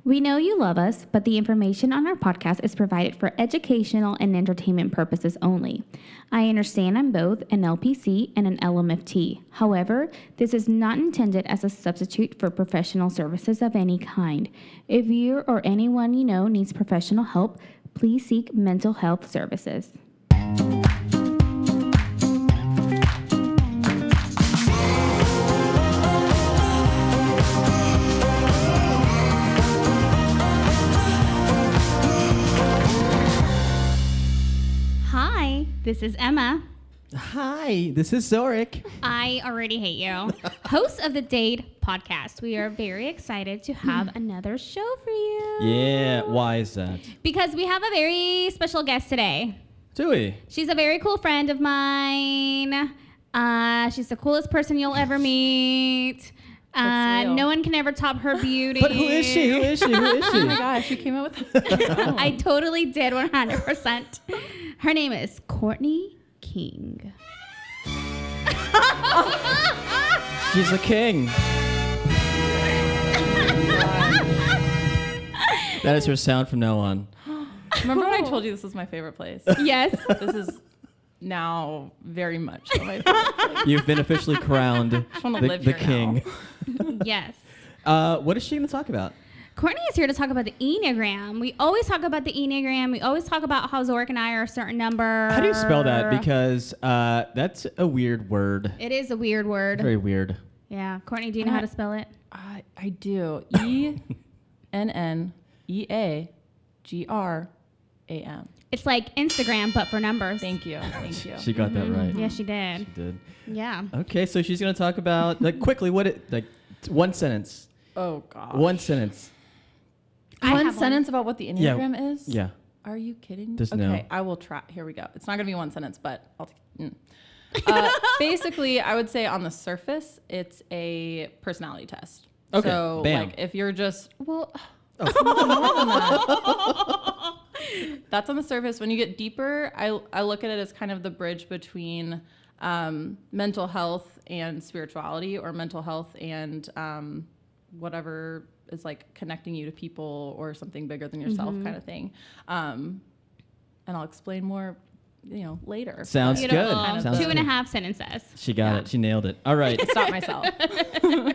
We know you love us, but the information on our podcast is provided for educational and entertainment purposes only. I understand I'm both an LPC and an LMFT. However, this is not intended as a substitute for professional services of any kind. If you or anyone you know needs professional help, please seek mental health services. Hi, this is Emma. Hi, this is Zorric. I already hate you. Host of the Date podcast. We are very excited to have another show for you. Yeah, why is that? Because we have a very special guest today. Do we? She's a very cool friend of mine. She's the coolest person you'll ever meet. No one can ever top her beauty. But who is she? Oh my gosh, you came up with that. I totally did 100%. Her name is Courtney King. She's a king. That is her sound from now on. Remember when I told you this was my favorite place? Yes. This is now very much my favorite place. You've been officially crowned the king. Yes. What is she going to talk about? Courtney is here to talk about the Enneagram. We always talk about the Enneagram. We always talk about how Zorric and I are a certain number. How do you spell that? Because that's a weird word. It is a weird word. Very weird. Yeah. Courtney, do you know how to spell it? I do. ENNEAGRAM. It's like Instagram, but for numbers. Thank you. She got that right. Yeah, she did. She did. Yeah. Okay, so she's going to talk about, quickly, one sentence. Oh, God. One sentence. One sentence about what the Enneagram is? Yeah. Are you kidding? Just okay, no. I will try. Here we go. It's not going to be one sentence, but basically, I would say on the surface, it's a personality test. Okay, So, bam. if you're just, more than that. That's on the surface. When you get deeper, I look at it as kind of the bridge between mental health and spirituality, or mental health and whatever is like connecting you to people or something bigger than yourself, kind of thing. And I'll explain more, later. Sounds Beautiful. good. Sounds 2.5 sentences. She got it. She nailed it. All right. Stop myself.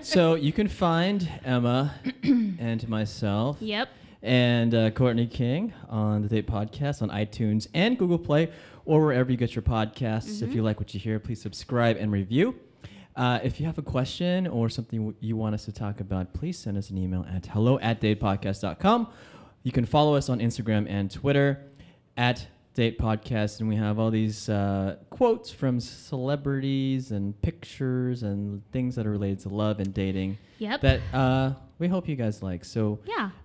So you can find Emma and myself. Yep. And Courtney King on the Date Podcast on iTunes and Google Play, or wherever you get your podcasts. If you like what you hear, please subscribe and review. If you have a question or something you want us to talk about, please send us an email at hello@datepodcast.com. You can follow us on Instagram and Twitter at Date Podcast, and we have all these quotes from celebrities and pictures and things that are related to love and dating. Yep. That we hope you guys like. So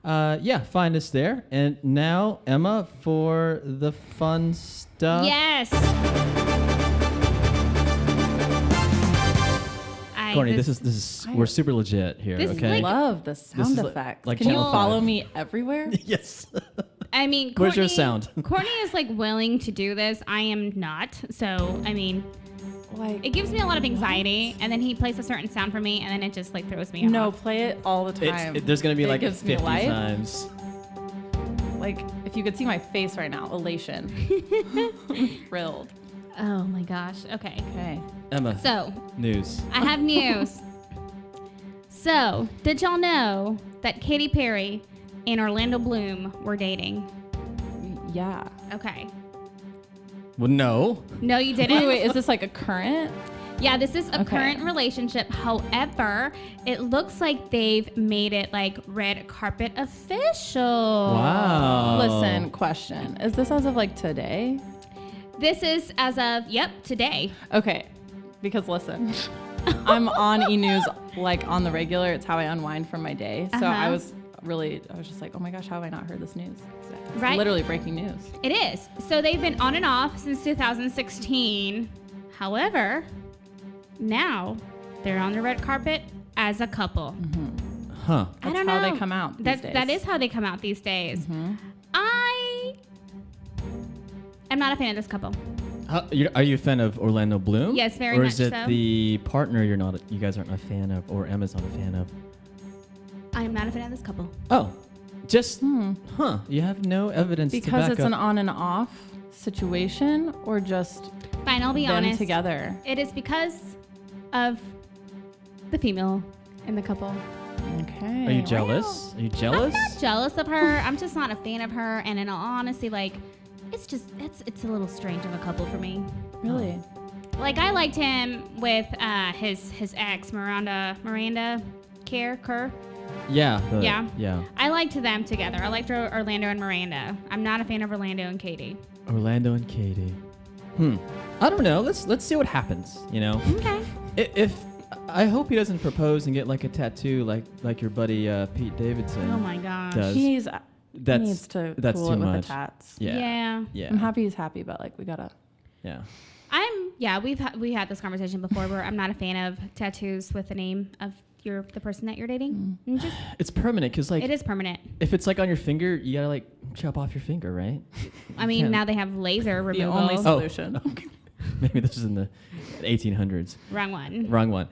yeah, find us there. And now, Emma, for the fun stuff. Yes. Courtney, this is we're super legit here. This is okay. I love the sound effects. like Can you Channel follow 5. me everywhere? Yes. I mean, Courtney, Where's your sound? Courtney is like willing to do this. I am not. So, I mean, it gives me a lot of anxiety. And then he plays a certain sound for me, and then it just like throws me off. No, play it all the time. There's going to be It like gives me 50 life. times. Like, if you could see my face right now, elation. I'm thrilled. Oh my gosh. Okay. Okay. Emma, So, news. I have news. So, did y'all know that Katy Perry and Orlando Bloom were dating? Yeah. Okay. Well, no. No, you didn't? Wait, is this like a current? Yeah, this is a Okay. current relationship. However, it looks like they've made it like red carpet official. Wow. Listen, question. Is this as of like today? This is as of, today. Okay. Because listen, I'm on e-news like on the regular. It's how I unwind from my day. So I was just like, oh my gosh, how have I not heard this news? It's Right. literally breaking news. It is. So they've been on and off since 2016. However, now they're on the red carpet as a couple. Huh. I don't That's how know. they come out these days. That is how they come out these days. I am not a fan of this couple. Are you a fan of Orlando Bloom? Yes, very Or much is it so. the partner you guys aren't a fan of, or Emma's not a fan of? I am not a fan of this couple. Oh. Just, you have no evidence to Because back it's up. an on and off situation, or just Fine, I'll be them honest. together? It is because of the female in the couple. Okay. Are you jealous? Are you jealous? I'm not jealous of her. I'm just not a fan of her. And in all honesty, like, it's a little strange of a couple for me. Really? Like, I liked him with his ex, Miranda Kerr. Yeah. Yeah. Yeah. I liked them together. I liked Orlando and Miranda. I'm not a fan of Orlando and Katie. Orlando and Katie. I don't know. Let's see what happens, you know? Okay. If I hope he doesn't propose and get like a tattoo like your buddy Pete Davidson. Oh my gosh. does. He That's needs to that's cool too it with much. the tats. Yeah. I'm happy he's happy, but like we gotta. Yeah. We had this conversation before where I'm not a fan of tattoos with the name of the person that you're dating. It's permanent because like It is permanent. if it's like on your finger, you gotta like chop off your finger, right? I mean, now they have laser The removal. only solution. Okay. Maybe this is in the 1800s. Wrong one. Wrong one.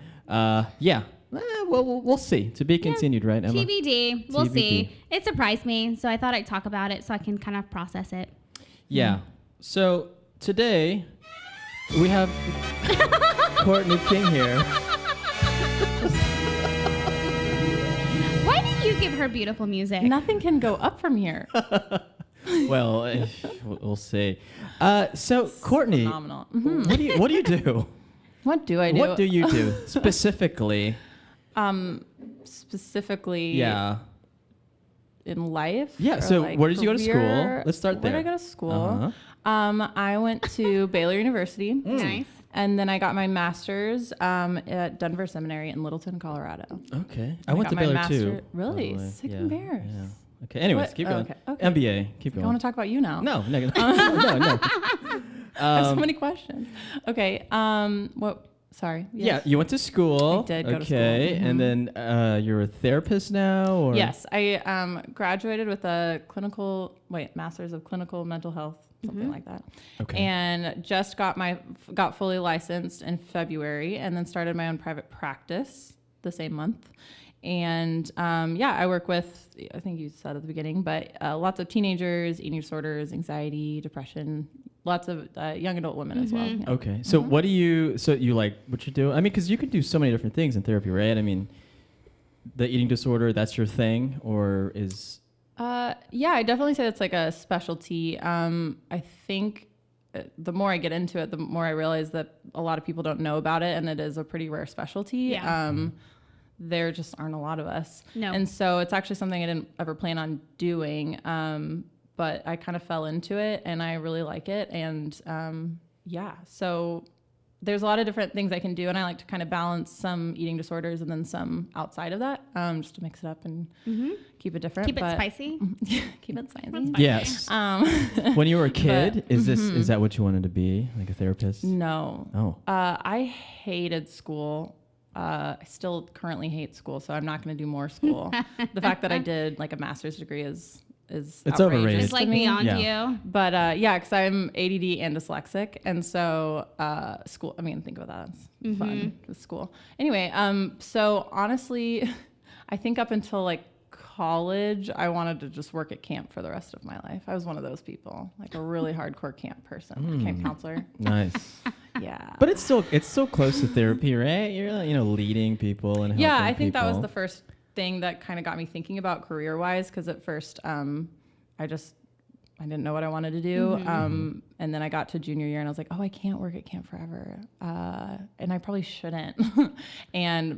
Yeah. Well, we'll see. To be continued, right, Emma? TBD. We'll TBD. see. It surprised me, so I thought I'd talk about it so I can kind of process it. Yeah. So today we have Courtney King here. Why do you give her beautiful music? Nothing can go up from here. Well, we'll see. So Courtney, Phenomenal. what do you do? What do I do? What do you do specifically? Specifically. Yeah. In life. Yeah. or, So like, where did you go to school? career? Let's start there. Where did I go to school? Uh-huh. I went to Baylor University. Nice. And then I got my master's at Denver Seminary in Littleton, Colorado. Okay. I went to got my Baylor too. master- Really? by the way. Sick Yeah, and bears. Yeah. Okay. Anyways, What? keep Oh, going. okay, okay. MBA. Keep I going. want to talk about you now. No. No. I have so many questions. Okay. What? Sorry. Yeah, Yes. you went to school. I did go to school. Okay, and Mhm. then you're a therapist now, or Yes, I graduated with a master's of clinical mental health, something like that. Okay. And just got fully licensed in February, and then started my own private practice the same month. And I work with, I think you said at the beginning, but lots of teenagers, eating disorders, anxiety, depression, lots of young adult women as well. Yeah. Okay, so what do you? So you like what you do? I mean, because you could do so many different things in therapy, right? I mean, the eating disorder—that's your thing, or is? Yeah, I definitely say it's like a specialty. I think the more I get into it, the more I realize that a lot of people don't know about it, and it is a pretty rare specialty. Yeah. There just aren't a lot of us. No. And so it's actually something I didn't ever plan on doing, but I kind of fell into it, and I really like it. And so there's a lot of different things I can do, and I like to kind of balance some eating disorders and then some outside of that, just to mix it up and keep it different. Keep it spicy. Keep it spicy. Yes. When you were a kid, is that what you wanted to be, like a therapist? No. Oh. I hated school. I still currently hate school, so I'm not going to do more school. The fact that I did like a master's degree is It's outrageous overrated. It's like to me. beyond Yeah. you. But because I'm ADD and dyslexic, and so school. I mean, think about that. It's fun with school. Anyway, so honestly, I think up until like college, I wanted to just work at camp for the rest of my life. I was one of those people, like a really hardcore camp person, camp counselor. Nice. Yeah. But it's so close to therapy, right? You're leading people and helping Yeah, I think that was people. the first thing that kind of got me thinking about career-wise, because at first I didn't know what I wanted to do. And then I got to junior year and I was like, oh, I can't work at camp forever. And I probably shouldn't.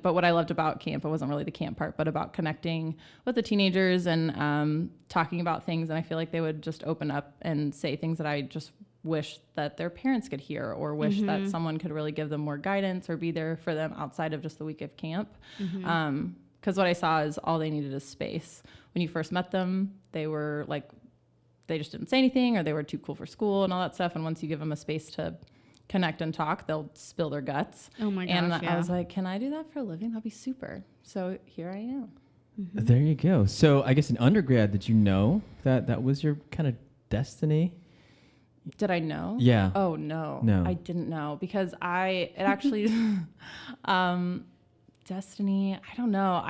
But what I loved about camp, it wasn't really the camp part, but about connecting with the teenagers and talking about things. And I feel like they would just open up and say things that I just wish that their parents could hear, or wish that someone could really give them more guidance or be there for them outside of just the week of camp. Because what I saw is all they needed is space. When you first met them, they were like, they just didn't say anything, or they were too cool for school and all that stuff. And once you give them a space to connect and talk, they'll spill their guts. Oh my gosh, And yeah. I was like, can I do that for a living? That'd be super. So here I am. There you go. So I guess in undergrad, did you know that was your kind of destiny? Did I know? Yeah. Oh, no. No. I didn't know, because it actually, destiny, I don't know.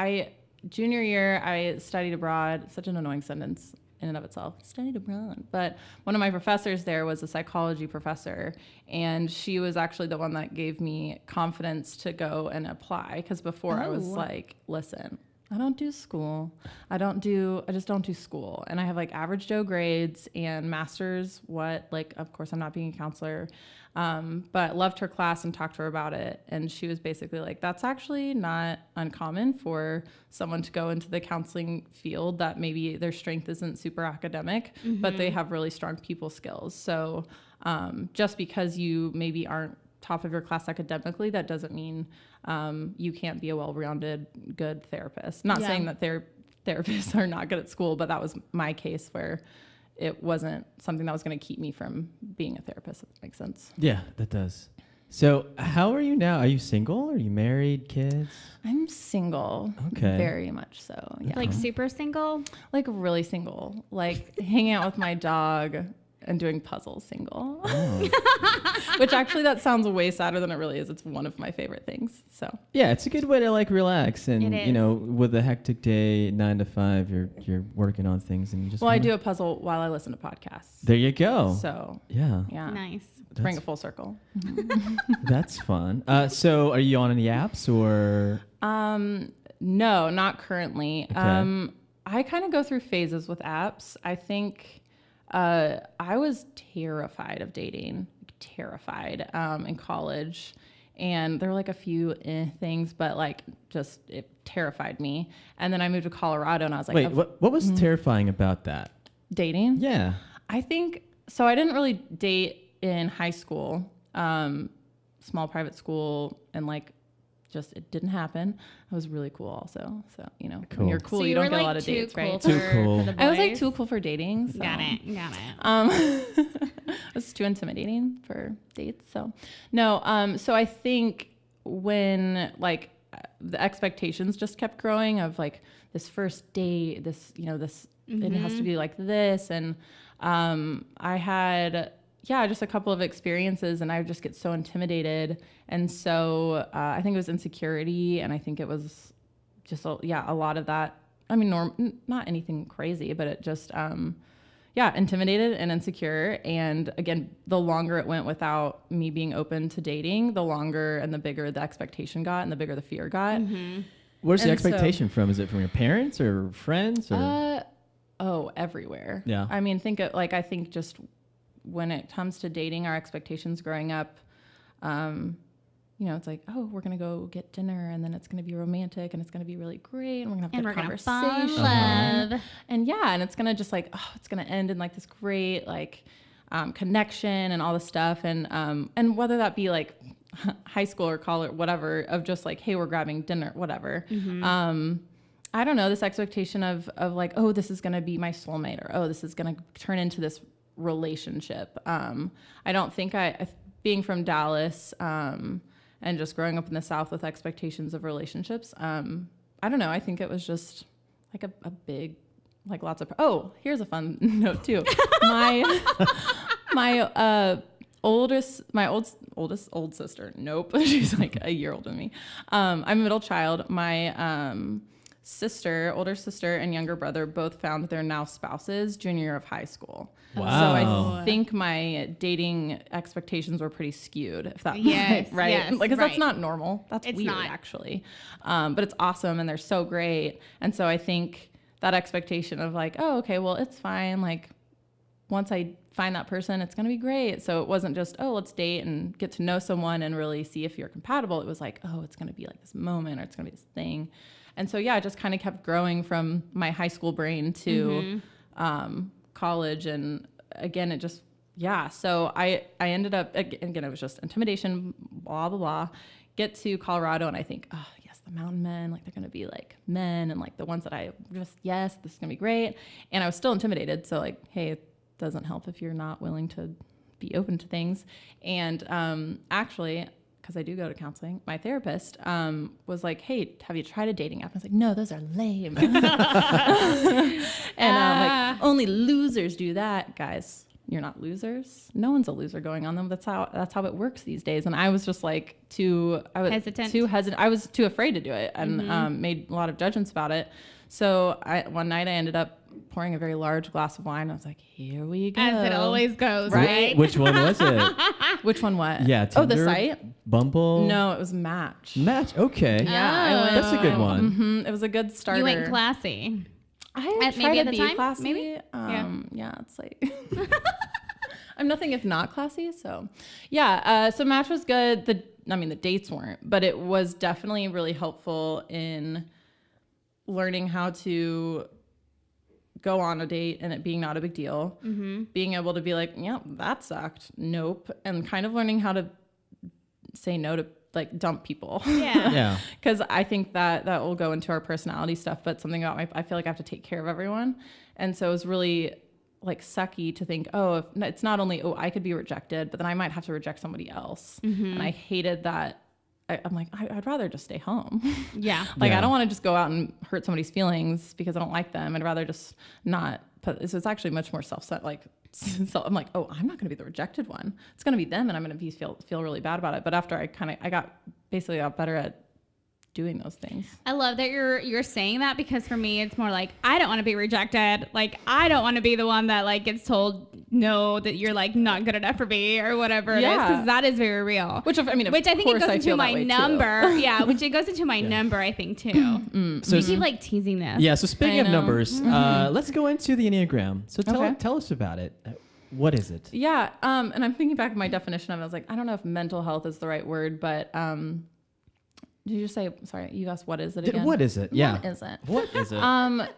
junior year, I studied abroad. Such an annoying sentence in and of itself. Studied abroad. But one of my professors there was a psychology professor, and she was actually the one that gave me confidence to go and apply. Because before I was like, listen, I don't do school. I just don't do school. And I have like average Joe grades and masters. Of course I'm not being a counselor. But loved her class and talked to her about it. And she was basically like, that's actually not uncommon for someone to go into the counseling field that maybe their strength isn't super academic, but they have really strong people skills. So, just because you maybe aren't top of your class academically, that doesn't mean you can't be a well-rounded, good therapist. Not saying that therapists are not good at school, but that was my case where it wasn't something that was going to keep me from being a therapist, if that makes sense. Yeah, that does. So how are you now? Are you single? Are you married? Kids? I'm single. Okay. Very much so. Yeah. Like super single? Like really single. Like hanging out with my dog and doing puzzles single. Oh. Which actually that sounds way sadder than it really is. It's one of my favorite things. So yeah, it's a good way to like relax, and It is. you know, with a hectic day, 9 to 5, you're working on things, and you just I do a puzzle while I listen to podcasts. There you go. So yeah, Nice. Bring it full circle. that's fun. So are you on any apps or? No, not currently. Okay. I kind of go through phases with apps. I think I was terrified of dating, in college. And there were like a few things, but like just it terrified me. And then I moved to Colorado and I was like, wait, what was terrifying about that? Dating? Yeah. I think so. I didn't really date in high school, small private school, and like just it didn't happen. I was really cool also. So, you know, when you're cool, So you don't get were, a like, lot of too dates, cool right? Too cool. For the I was like boys? too cool for dating. So. Got it. I was too intimidating for dates. So no. So I think when like the expectations just kept growing of like this first date, this, you know, this, it has to be like this. And I had, just a couple of experiences and I would just get so intimidated. And so I think it was insecurity. And I think it was just, a lot of that. I mean, not anything crazy, but it just, intimidated and insecure. And again, the longer it went without me being open to dating, the longer and the bigger the expectation got and the bigger the fear got. Where's the And expectation from? Is it from your parents or friends? Or? Everywhere. Yeah. I mean, I think just when it comes to dating, our expectations growing up, you know, it's like, oh, we're going to go get dinner and then it's going to be romantic and it's going to be really great. And we're going to have good conversation. Love. And and it's going to just like, it's going to end in like this great, like, connection and all this stuff. And whether that be like high school or college, whatever, of just like, hey, we're grabbing dinner, whatever. I don't know, this expectation of like, oh, this is going to be my soulmate, or, oh, this is going to turn into this relationship. I don't think being from Dallas, and just growing up in the South with expectations of relationships, I don't know. I think it was just like a big, like lots of, here's a fun note too. My oldest sister. Nope. She's like a year older than me. I'm a middle child. My, older sister and younger brother both found their now spouses junior year of high school. Wow. So I think my dating expectations were pretty skewed, if that right? Yes, Like, 'cause that's not normal. That's It's weird, not. actually. But it's awesome and they're so great. And so I think that expectation of like, oh, okay, well, it's fine. Like, once I find that person, it's going to be great. So it wasn't just, oh, let's date and get to know someone and really see if you're compatible. It was like, oh, it's going to be like this moment, or it's going to be this thing. And so, it just kind of kept growing from my high school brain to college. And again, it just, So I ended up, again, it was just intimidation, blah, blah, blah. Get to Colorado and I think, oh, yes, the mountain men, like they're going to be like men and like the ones that I just, yes, this is going to be great. And I was still intimidated. So like, hey, it doesn't help if you're not willing to be open to things. And actually, because I do go to counseling, my therapist was like, hey, have you tried a dating app? I was like, no, those are lame. And like, only losers do that. Guys, not losers. No one's a loser going on them. That's how it works these days. And I was just like hesitant. I was too afraid to do it, and made a lot of judgments about it. So one night I ended up pouring a very large glass of wine. I was like, here we go. As it always goes, right? Which one was it? Which one what? Yeah, Tinder, the site? Bumble? No, it was Match. Match, okay. Yeah, That's a good one. It was a good starter. You went classy. I tried maybe to at the be time, classy. maybe? Yeah, it's like... I'm nothing if not classy, so... Yeah, so Match was good. The dates weren't, but it was definitely really helpful in learning how to go on a date and it being not a big deal, being able to be like, yeah, that sucked. Nope. And kind of learning how to say no to like dump people. Yeah. Cause I think that will go into our personality stuff, but something about I feel like I have to take care of everyone. And so it was really like sucky to think, if it's not only, I could be rejected, but then I might have to reject somebody else. And I hated that. I'm like, I'd rather just stay home. Yeah. I don't want to just go out and hurt somebody's feelings because I don't like them. I'd rather just not so it's actually much more self-set. So I'm like, I'm not going to be the rejected one. It's going to be them. And I'm going to feel really bad about it. But after I got better at doing those things. I love that you're saying that, because for me, it's more like, I don't want to be rejected. Like, I don't want to be the one that like gets told no, that you're like not good enough for me or whatever it is, because that is very real. Which I think it goes into my number. Yeah, which it goes into my number, I think too. So we keep like teasing this. Yeah. So speaking of numbers, let's go into the Enneagram. So tell us about it. What is it? Yeah. And I'm thinking back of my definition of it. I was like, I don't know if mental health is the right word, but did you say, sorry, you asked what is it again? What is it? Yeah. What is it? What is it?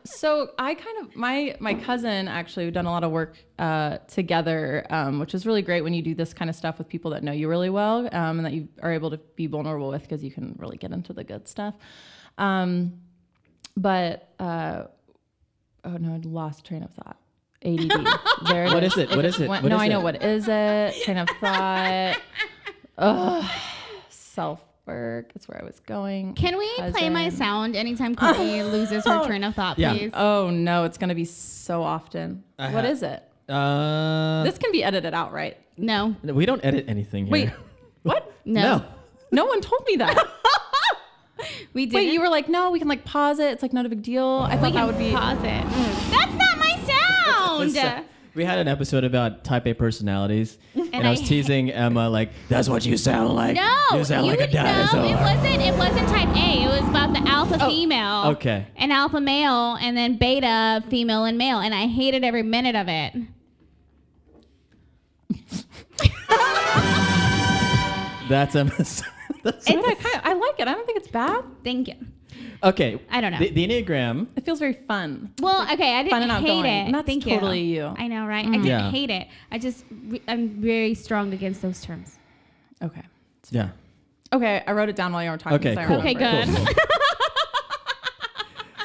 So I kind of, my cousin actually, we've done a lot of work together, which is really great when you do this kind of stuff with people that know you really well, and that you are able to be vulnerable with, because you can really get into the good stuff. Oh no, I lost train of thought. ADD. There it What is. is it? What is it? I know what is it. Train of thought. Self-work. That's where I was going. Can we play my sound anytime Courtney loses her train of thought, please? Oh no, it's going to be so often. What is it? This can be edited out, right? No. We don't edit anything here. Wait, what? No. No one told me that. We did. Wait, you were like, no, we can like pause it. It's like not a big deal. I thought that would be pause it. That's not my sound. We had an episode about type A personalities, and I was teasing Emma like, "That's what you sound like. No, you sound like a dinosaur." No, it wasn't type A. It was about the alpha female. Okay. And alpha male, and then beta female and male, and I hated every minute of it. That's Emma's. I like it. I don't think it's bad. Thank you. Okay. I don't know. The Enneagram. It feels very fun. Well, okay, I didn't hate it. And that's Thank totally you. I know, right? I didn't hate it. I'm very strong against those terms. Okay. Yeah. Okay, I wrote it down while you were talking. Okay, cool. Okay, good. Cool.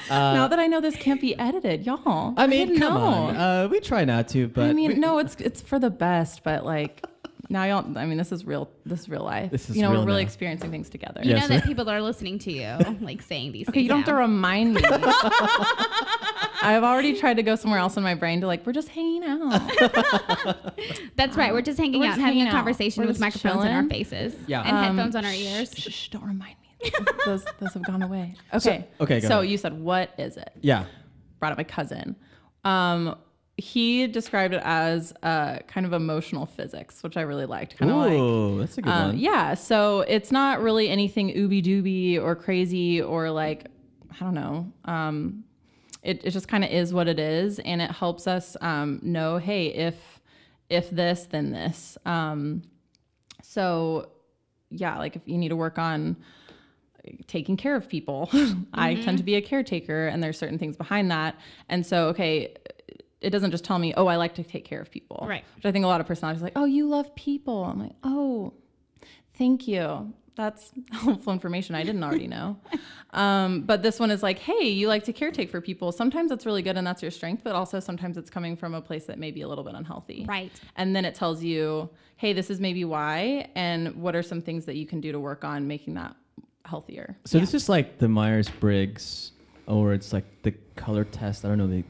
Now that I know this can't be edited, y'all. I mean, come on. We try not to, but it's for the best. But like, now y'all. I mean, this is real. This is real life. This is we're real really now. experiencing things together. You know that people are listening to you, like saying these things. Okay, you don't have to remind me. I've already tried to go somewhere else in my brain to like, we're just hanging out. That's right. We're just hanging out and having a conversation with microphones in our chilling. faces. Yeah. And headphones on our ears. Shh, don't remind me. those have gone away. Okay. Go So ahead. you said, what is it? Yeah. Brought up my cousin. He described it as kind of emotional physics, which I really liked. Ooh, that's a good one. Yeah. So it's not really anything ooby dooby or crazy or like, I don't know. It just kind of is what it is. And it helps us know, hey, if this, then this. So yeah, like if you need to work on taking care of people, I tend to be a caretaker, and there's certain things behind that. And so, okay, it doesn't just tell me, I like to take care of people. Right. Which I think a lot of personalities are like, you love people. I'm like, thank you. That's helpful information I didn't already know. But this one is like, hey, you like to caretake for people. Sometimes it's really good and that's your strength, but also sometimes it's coming from a place that may be a little bit unhealthy. Right. And then it tells you, hey, this is maybe why, and what are some things that you can do to work on making that healthier. So this is like the Myers-Briggs or it's like the color test. I don't know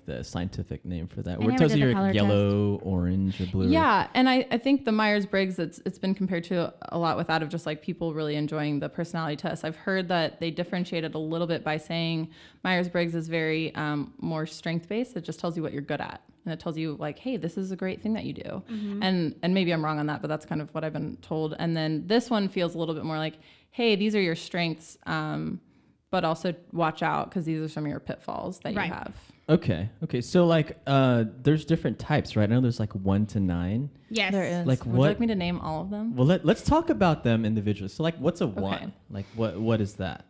the scientific name for that. I Where it never tells did you the you're color yellow, orange, or blue. Yeah, and I think the Myers-Briggs, it's been compared to a lot with that of just like people really enjoying the personality test. I've heard that they differentiate it a little bit by saying Myers-Briggs is very more strength-based. It just tells you what you're good at. And it tells you like, hey, this is a great thing that you do. And maybe I'm wrong on that, but that's kind of what I've been told. And then this one feels a little bit more like, hey, these are your strengths, but also watch out because these are some of your pitfalls that you have. Okay. So like, there's different types, right? I know there's like 1 to 9. Yes. There is. Like Would you like me to name all of them? Well, let's talk about them individually. So like, what's a 1? Like, what is that?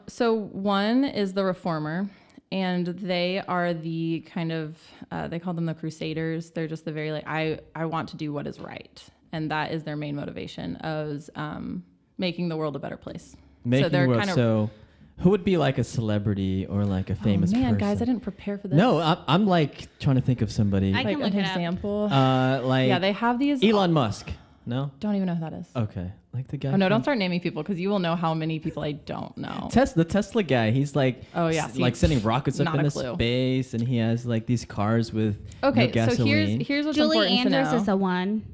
So 1 is the reformer. And they are the kind of, they call them the crusaders. They're just the very like, I want to do what is right. And that is their main motivation of making the world a better place. Making the world, so who would be like a celebrity or like a famous person? Guys, I didn't prepare for this. No, I'm like trying to think of somebody. I can look an it up. example. Like Yeah, they have these. Elon Musk. No? Don't even know who that is. Okay. Like the guy. Oh, no, don't start naming people because you will know how many people I don't know. The Tesla guy. He's like, like sending rockets up into space, and he has like these cars with no gasoline. So here's what's Julie important Andrews to know. is a 1.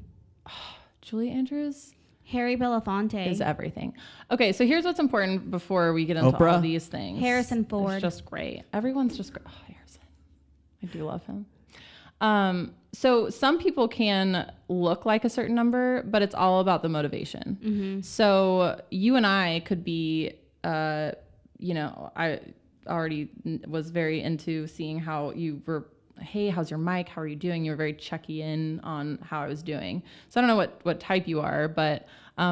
Julie Andrews Harry Belafonte is everything. Okay, so here's what's important before we get into Oprah? all these things. Harrison Ford. It's just great. Everyone's just great. Oh, Harrison. I do love him. So some people can look like a certain number, but it's all about the motivation. So you and I could be, I already was very into seeing how you were, hey, how's your mic? How are you doing? You were very checky in on how I was doing. So I don't know what type you are, but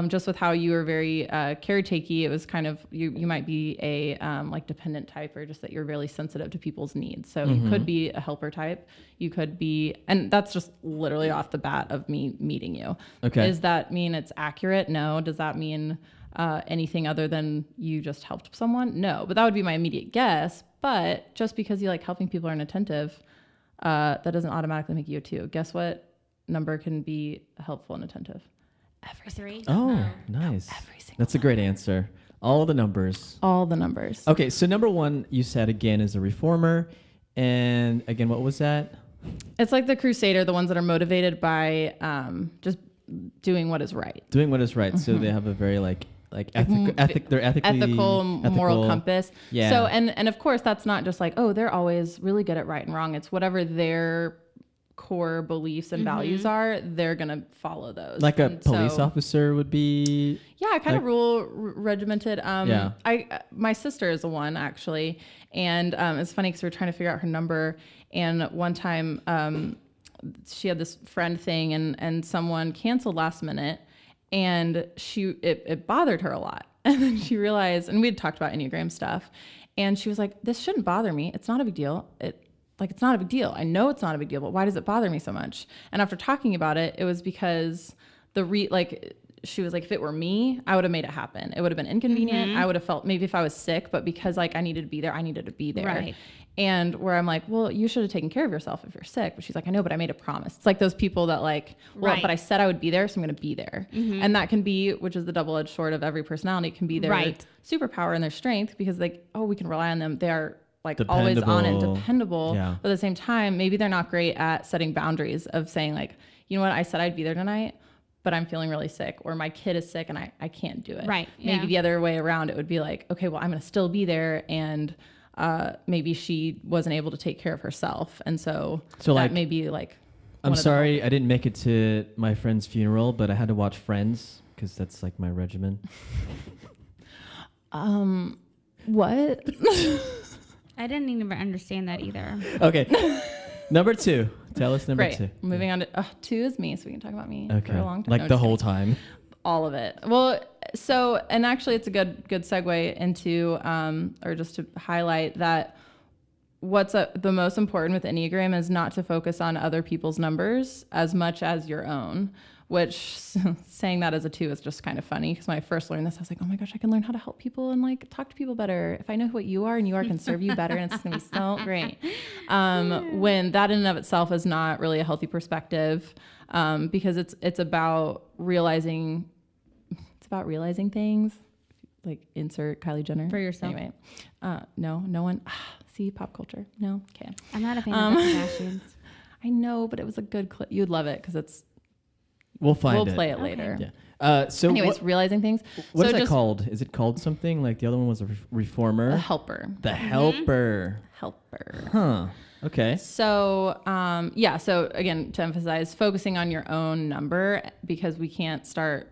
just with how you were very caretakey, it was kind of, you might be a like dependent type, or just that you're really sensitive to people's needs. So you could be a helper type. You could be, and that's just literally off the bat of me meeting you. Okay. Does that mean it's accurate? No. Does that mean anything other than you just helped someone? No, but that would be my immediate guess. But just because you like helping people and attentive, that doesn't automatically make you a 2. Guess what number can be helpful and attentive? Every 3. Oh, nice. That's a great answer. All the numbers. All the numbers. Okay, so number 1 you said again is a reformer, and again, what was that? It's like the crusader, the ones that are motivated by just doing what is right. Doing what is right. So they have a very they're ethical, moral compass. Yeah. So and of course that's not just like, oh, they're always really good at right and wrong. It's whatever their core beliefs and values are, they're gonna follow those. Like a police officer would be. Yeah, kind of regimented. My sister is a 1 actually, and it's funny because we're trying to figure out her number. And one time, she had this friend thing, and someone canceled last minute, and it bothered her a lot. And then she realized, and we had talked about Enneagram stuff, and she was like, "This shouldn't bother me. It's not a big deal. It's not a big deal. I know it's not a big deal, but why does it bother me so much?" And after talking about it, it was because she was like, if it were me, I would have made it happen. It would have been inconvenient. I would have felt maybe if I was sick, but because like I needed to be there, I needed to be there. Right. And where I'm like, well, you should have taken care of yourself if you're sick. But she's like, I know, but I made a promise. It's like those people that like, well, but I said I would be there, so I'm going to be there. And that can be, which is the double-edged sword of every personality, it can be their superpower and their strength, because like, oh, we can rely on them. They are like always on and dependable. Yeah. But at the same time, maybe they're not great at setting boundaries of saying like, you know what, I said I'd be there tonight, but I'm feeling really sick, or my kid is sick and I can't do it. Right. Maybe the other way around, it would be like, okay, well, I'm going to still be there, and maybe she wasn't able to take care of herself. And so that like, may be like, I'm sorry, I didn't make it to my friend's funeral, but I had to watch Friends because that's like my regimen. What? I didn't even understand that either. Okay. Number 2. Tell us number 2. Moving on to 2 is me, so we can talk about me for a long time. Like the whole time. All of it. Well, so, and actually it's a good segue into, or just to highlight that what's the most important with Enneagram is not to focus on other people's numbers as much as your own, which saying that as a 2 is just kind of funny, because when I first learned this, I was like, oh my gosh, I can learn how to help people and like talk to people better. If I know what you are and you are, can serve you better, and it's going to be so great. When that in and of itself is not really a healthy perspective, because it's about realizing things. like insert Kylie Jenner. For yourself? Anyway. No one. See, pop culture. No. Okay. I'm not a fan of the Kardashians. I know, but it was a good clip. You'd love it because it's. We'll play it later. Yeah. So anyways, realizing things. What is that called? Is it called something like the other one was a reformer? A helper. The helper. Helper. Huh. Okay. So, So again, to emphasize, focusing on your own number, because we can't start.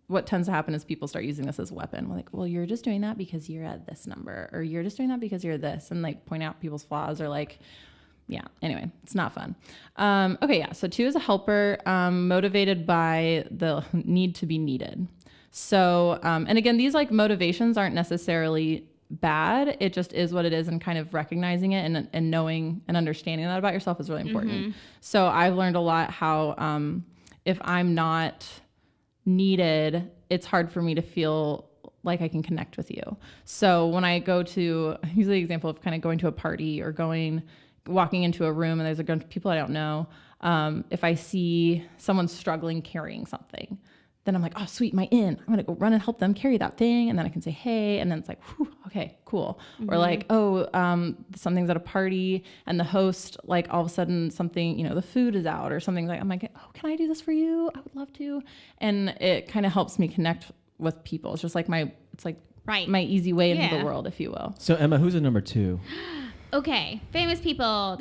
What tends to happen is people start using this as a weapon. We're like, well, you're just doing that because you're at this number, or you're just doing that because you're this, and like point out people's flaws, or like. Yeah. Anyway, it's not fun. Okay. Yeah. So 2 is a helper, motivated by the need to be needed. So, and again, these like motivations aren't necessarily bad. It just is what it is, and kind of recognizing it and knowing and understanding that about yourself is really important. Mm-hmm. So I've learned a lot how, if I'm not needed, it's hard for me to feel like I can connect with you. So when I go to, usually the example of kind of going to a party or walking into a room and there's a bunch of people I don't know, if I see someone struggling carrying something, then I'm like, oh, sweet, my in. I'm going to go run and help them carry that thing. And then I can say, hey. And then it's like, whew, okay, cool. Mm-hmm. Or like, something's at a party and the host, like all of a sudden something, the food is out or something. Like, I'm like, oh, can I do this for you? I would love to. And it kind of helps me connect with people. It's just like my easy way into the world, if you will. So Emma, who's a number 2? Okay, famous people.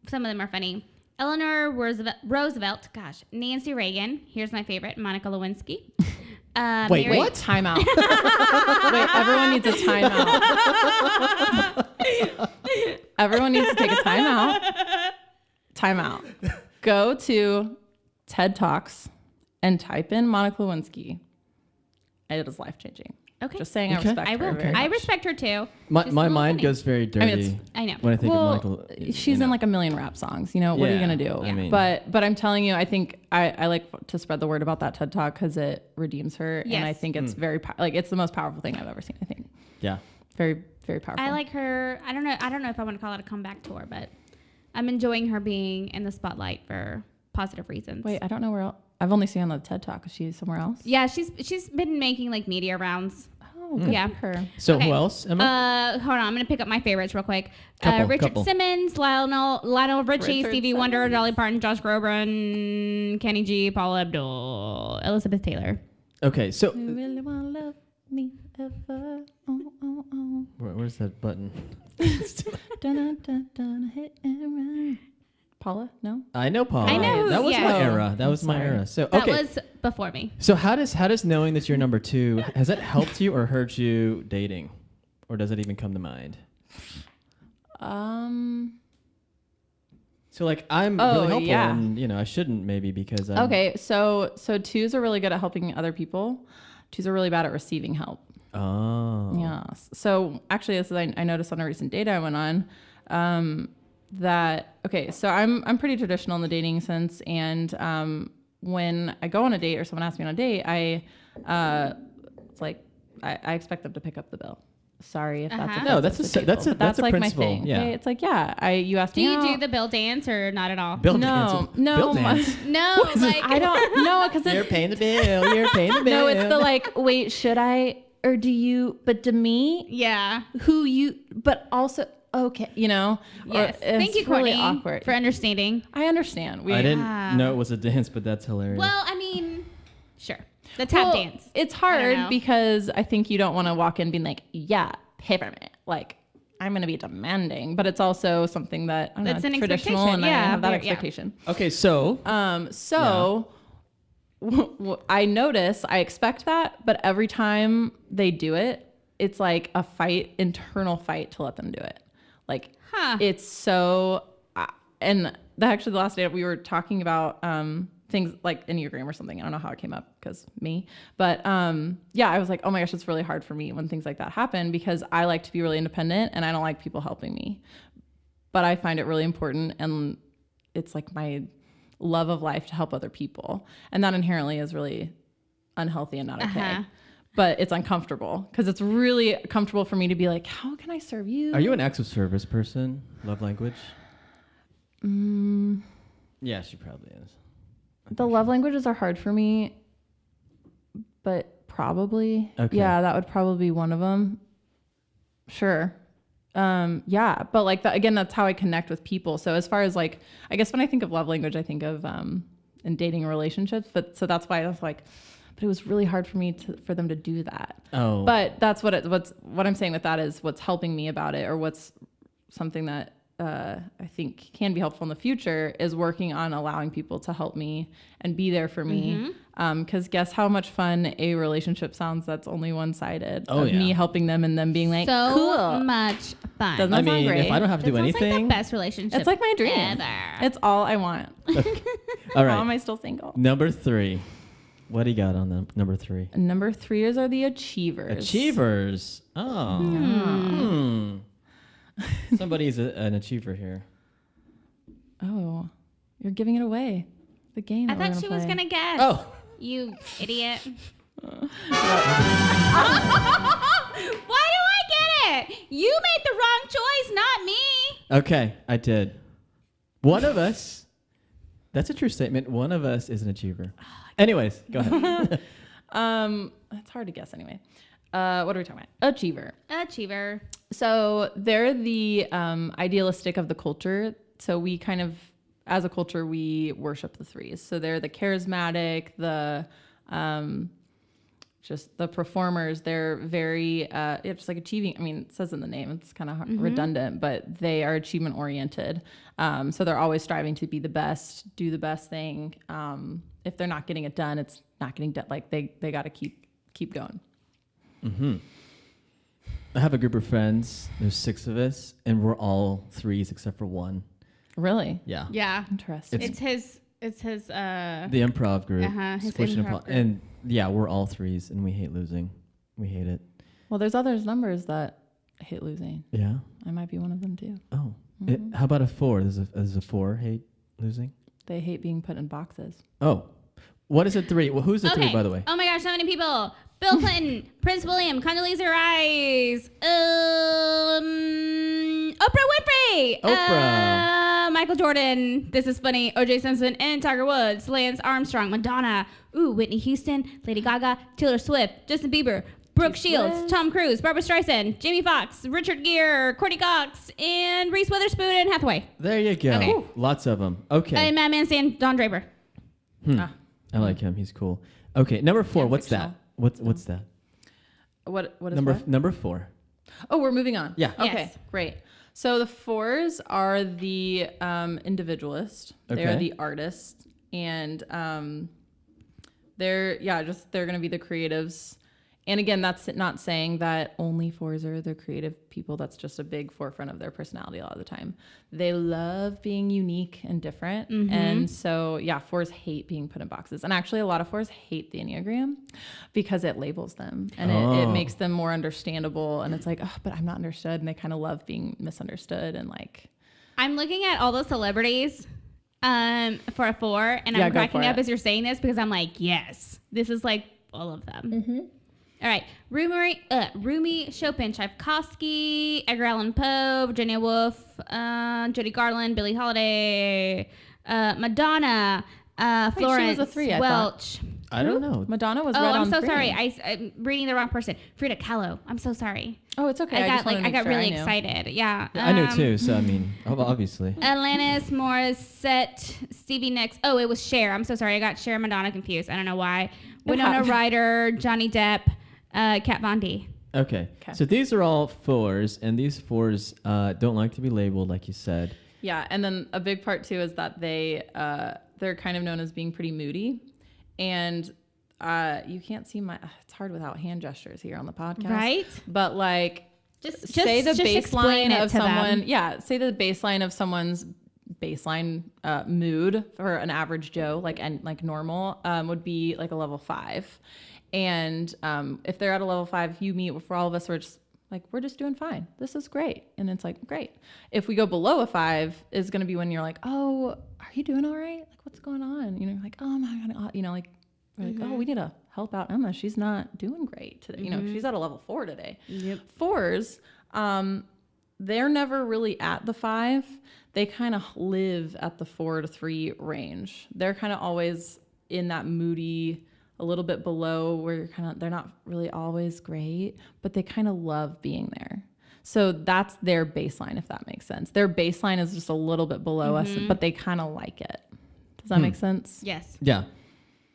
Some of them are funny. Eleanor Roosevelt. Gosh, Nancy Reagan. Here's my favorite, Monica Lewinsky. Wait, what? Time out. Wait, everyone needs a timeout. Everyone needs to take a timeout. Timeout. Go to TED Talks and type in Monica Lewinsky. It is life-changing. Okay. Just saying, okay. I respect her. Okay. I respect her too. My mind goes very dirty. I know. When I think of Monica, she's in like a million rap songs. What are you gonna do? Yeah. But I'm telling you, I think I like to spread the word about that TED Talk because it redeems her, and I think it's very it's the most powerful thing I've ever seen. I think. Yeah. Very, very powerful. I like her. I don't know if I want to call it a comeback tour, but I'm enjoying her being in the spotlight for positive reasons. Wait, I don't know where else. I've only seen her on the TED Talk. Is she somewhere else? Yeah, she's been making like media rounds. Oh, good for her. So who else, Emma? Hold on, I'm gonna pick up my favorites real quick. Richard Simmons, Lionel Richie, Stevie Wonder, Dolly Parton, Josh Groban, Kenny G, Paula Abdul, Elizabeth Taylor. Okay, so you really wanna love me ever? Oh. Where's that button? Hit and run. Paula? No? I know Paula. I know. That was my era. That was my era. So that was before me. So how does knowing that you're number 2, has that helped you or hurt you dating? Or does it even come to mind? So like I'm really helpful and I shouldn't maybe because Okay, so 2s are really good at helping other people. 2s are really bad at receiving help. Oh. Yeah. So actually this is I noticed on a recent date I went on. So I'm pretty traditional in the dating sense, and when I go on a date or someone asks me on a date, I expect them to pick up the bill. Sorry if that's no, that's a like principle. My thing. Yeah. Okay? It's like you asked me. Do you do the bill dance or not at all? Bill dance. No, like I don't know because you're paying the bill. You're paying the bill. No, it's the like. Wait, should I or do you? But to me, yeah. Who you? But also. Okay, Yes. Thank you, Courtney, really awkward. For understanding. I understand. I didn't know it was a dance, but that's hilarious. Well, I mean, sure. The tap dance. It's hard because I think you don't want to walk in being like, yeah, pay for me. Like, I'm going to be demanding, but it's also something that that's an traditional and I have that expectation. Yeah. Okay, so. I notice, I expect that, but every time they do it, it's like a internal fight to let them do it. Like, it's so, and actually the last day we were talking about things like Enneagram or something. I don't know how it came up because me, but I was like, oh my gosh, it's really hard for me when things like that happen because I like to be really independent and I don't like people helping me, but I find it really important and it's like my love of life to help other people. And that inherently is really unhealthy and not okay. But it's uncomfortable because it's really comfortable for me to be like, how can I serve you? Are you an acts of service person? Love language? Yeah, she probably is. The love languages are hard for me, but Probably. Okay. Yeah, that would probably be one of them. Sure. Yeah, but like that, again, that's how I connect with people. So as far as like, I guess when I think of love language, I think of in dating relationships. But so that's why I was like, but it was really hard for me for them to do that. Oh. But that's what I'm saying with that is what's helping me about it, or what's something that I think can be helpful in the future is working on allowing people to help me and be there for me. Because guess how much fun a relationship sounds that's only one-sided. Oh, of yeah. me helping them and them being like, So cool. much fun. Doesn't that sound great? if I don't have to do That sounds like anything, the best relationship. It's like my dream. ever. It's all I want. all How am right. I still single? Number 3. What do you got on the number 3? Number 3 are the achievers. Achievers. Oh. Hmm. Somebody's an achiever here. Oh, you're giving it away. The game. I that we're thought she was play. gonna guess. Oh. You idiot. Why do I get it? You made the wrong choice, not me. Okay, I did. One of us. That's a true statement. One of us is an achiever. Anyways, go ahead. It's hard to guess anyway. What are we talking about? Achiever. So they're the idealistic of the culture. So we kind of, as a culture, we worship the threes. So they're the charismatic, the just the performers. They're very it's like achieving. I mean, it says in the name, it's kind of redundant, but they are achievement oriented. So they're always striving to be the best, do the best thing. If they're not getting it done, it's not getting done. Like they got to keep going. Mm-hmm. I have a group of friends. There's 6 of us, and we're all 3s except for one. Really? Yeah. Yeah. Interesting. It's his The improv group. his Squish and improv group. And yeah, we're all 3s, and we hate losing. We hate it. Well, there's other numbers that hate losing. Yeah. I might be one of them too. Oh. How about a 4? Does a 4 hate losing? They hate being put in boxes. Oh. What is a 3? Well, who's the 3, by the way? Oh my gosh, so many people. Bill Clinton, Prince William, Condoleezza Rice, Oprah Winfrey, Michael Jordan, this is funny, O.J. Simpson, and Tiger Woods, Lance Armstrong, Madonna, Whitney Houston, Lady Gaga, Taylor Swift, Justin Bieber, Brooke Shields, Tom Cruise, Barbara Streisand, Jamie Foxx, Richard Gere, Courtney Cox, and Reese Witherspoon and Hathaway. There you go. Okay. Lots of them. Okay. And Madman Stan, Don Draper. I like him. He's cool. Okay, number 4. And What's fictional. that? What's that? What is Number 4. Oh, we're moving on. Yeah. Okay, Yes. great. So the 4s are the individualist. They're Okay. the artist, and they're going to be the creatives. And again, that's not saying that only 4s are the creative people. That's just a big forefront of their personality a lot of the time. They love being unique and different. And so, 4s hate being put in boxes. And actually, a lot of 4s hate the Enneagram because it labels them and it makes them more understandable. And it's like, oh, but I'm not understood. And they kind of love being misunderstood. And like, I'm looking at all those celebrities for a 4, and Yeah, I'm go cracking for up it. as you're saying this because I'm like, yes, this is like all of them. All right, Rumi Chopin, Tchaikovsky, Edgar Allan Poe, Virginia Woolf, Judy Garland, Billie Holiday, Madonna, Florence was a 3, I Welch. I don't know. Madonna was Oh, red I'm on so 3. sorry. I'm reading the wrong person. Frida Kahlo. I'm so sorry. Oh, it's okay. I just wanted to make got sure really knew. excited. Yeah. I knew too, so I mean, obviously. Alanis Morissette, Stevie Nicks. Oh, it was Cher. I'm so sorry. I got Cher and Madonna confused. I don't know why. Winona happened. Ryder, Johnny Depp, Kat Von D. Okay. So these are all 4s, and these 4s don't like to be labeled, like you said. Yeah, and then a big part too is that they're kind of known as being pretty moody, and you can't see it's hard without hand gestures here on the podcast, Right? But like, Just say the explain baseline it of to someone. them. Yeah, say the baseline of someone's baseline mood for an average Joe, like normal, would be like a level 5. And if they're at a level 5, you meet for all of us, we're just doing fine. This is great. And it's like, great. If we go below a 5 is going to be when you're like, oh, are you doing all right? Like, what's going on? You know, you're like, oh, I'm not going to, you know, like, we're like, oh, we need to help out Emma. She's not doing great today. You know, she's at a level 4 today. Yep. 4s, they're never really at the 5. They kind of live at the 4 to 3 range. They're kind of always in that moody, a little bit below where you're they're not really always great, but they kind of love being there. So that's their baseline, if that makes sense. Their baseline is just a little bit below us, but they kind of like it. Does that make sense? Yes. Yeah.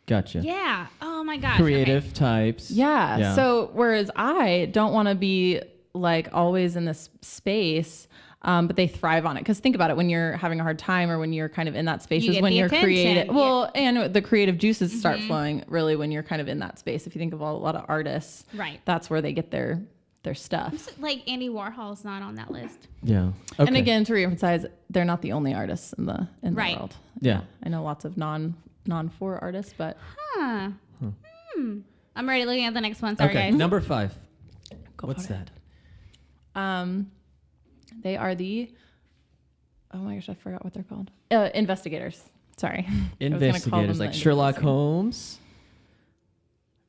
Gotcha. Yeah. Oh my gosh. Creative types. Yeah. So whereas I don't want to be like always in this space, but they thrive on it. Because think about it, when you're having a hard time or when you're kind of in that space is when you're creative. Well, and the creative juices start flowing really when you're kind of in that space. If you think of a lot of artists, right, that's where they get their stuff. Like Andy Warhol's not on that list. Yeah. Okay. And again, to reemphasize, they're not the only artists in the world. Yeah. I know lots of non-4 artists, but I'm already looking at the next one. Sorry, guys. Number 5. What's that? They are the, oh my gosh, I forgot what they're called. Investigators. Sorry. Investigators, like Sherlock Holmes.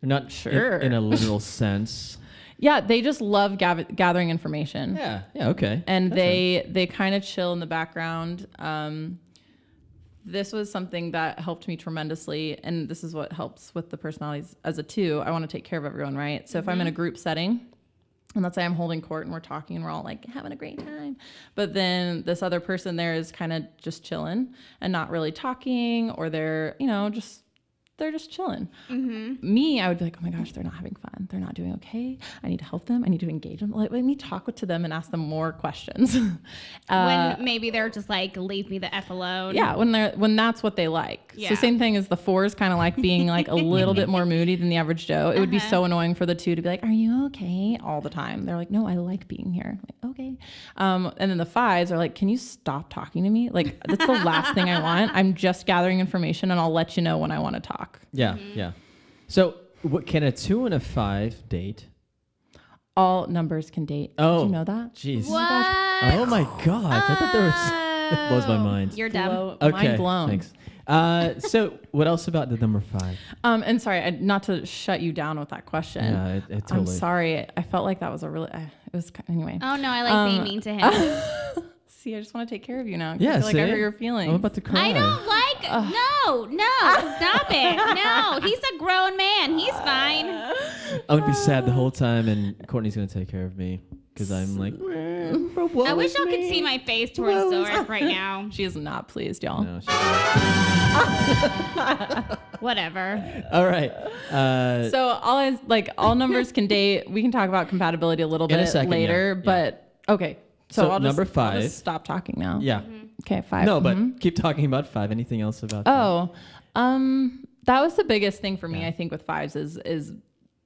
Not sure in a literal sense. Yeah, they just love gathering information. Yeah, okay. And they kind of chill in the background. This was something that helped me tremendously, and this is what helps with the personalities as a 2. I want to take care of everyone, right? So if I'm in a group setting, and let's say I'm holding court and we're talking and we're all like having a great time, but then this other person there is kind of just chilling and not really talking, or they're just chilling. Me, I would be like, oh my gosh, they're not having fun. They're not doing okay. I need to help them. I need to engage them. Let me talk to them and ask them more questions. When maybe they're just like, leave me the F alone. Yeah, when that's what they like. Yeah. So same thing as the 4s kind of like being like a little bit more moody than the average Joe. It would be so annoying for the 2 to be like, are you okay? All the time. They're like, no, I like being here. I'm like, okay. And then the 5s are like, can you stop talking to me? Like, that's the last thing I want. I'm just gathering information and I'll let you know when I want to talk. Yeah, yeah. So, what can a 2 and a 5 date? All numbers can date. Oh, did you know that? What? Jeez. Oh my God! I thought there was. It blows my mind. You're dumb. Okay, mind blown. Thanks. So, what else about the number 5? And sorry, not to shut you down with that question. Yeah, it totally. I'm sorry. I felt like that was a really. It was anyway. Oh no, I like being mean to him. See, I just want to take care of you now. Yeah, I feel like I hurt your feelings. I'm about to cry. I don't like. No, stop it. No, he's a grown man. He's fine. I'm gonna be sad the whole time, and Courtney's gonna take care of me because I'm like. I wish y'all could see my face towards Zorric right now. She is not pleased, y'all. No, Whatever. all right. So all numbers can date. We can talk about compatibility a little In a bit second, later, yeah. but okay. So I'll number 5. I'll just stop talking now. Yeah. Okay, 5. No, but keep talking about 5. Anything else about that? Oh, that was the biggest thing for me, I think, with 5s is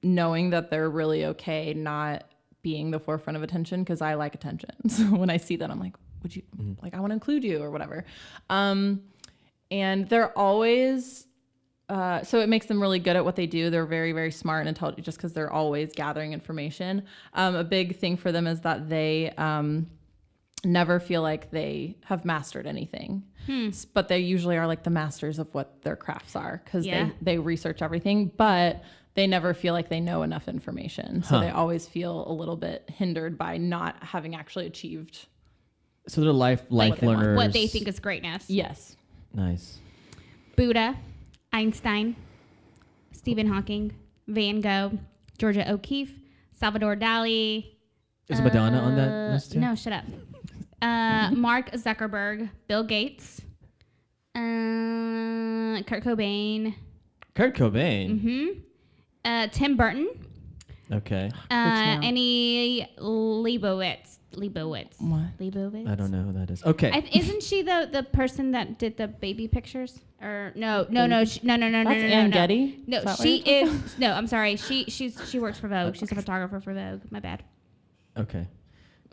knowing that they're really okay not being the forefront of attention, because I like attention. So when I see that, I'm like, would you like, I want to include you or whatever. And they're always so it makes them really good at what they do. They're very, very smart and intelligent just because they're always gathering information. A big thing for them is that they never feel like they have mastered anything, but they usually are like the masters of what their crafts are, because they research everything, but they never feel like they know enough information. So they always feel a little bit hindered by not having actually achieved. So they're life learners. What they think is greatness. Yes. Nice. Buddha, Einstein, Stephen Hawking, Van Gogh, Georgia O'Keeffe, Salvador Dali. Is Madonna on that list too? No, shut up. Mark Zuckerberg, Bill Gates, Kurt Cobain. Kurt Cobain. Tim Burton. Okay. Any Leibowitz. What? Leibowitz? I don't know who that is. Okay. Isn't she the person that did the baby pictures? Or no. That's Ann Getty? No, she is. No, I'm sorry. She works for Vogue. She's a photographer for Vogue. My bad. Okay.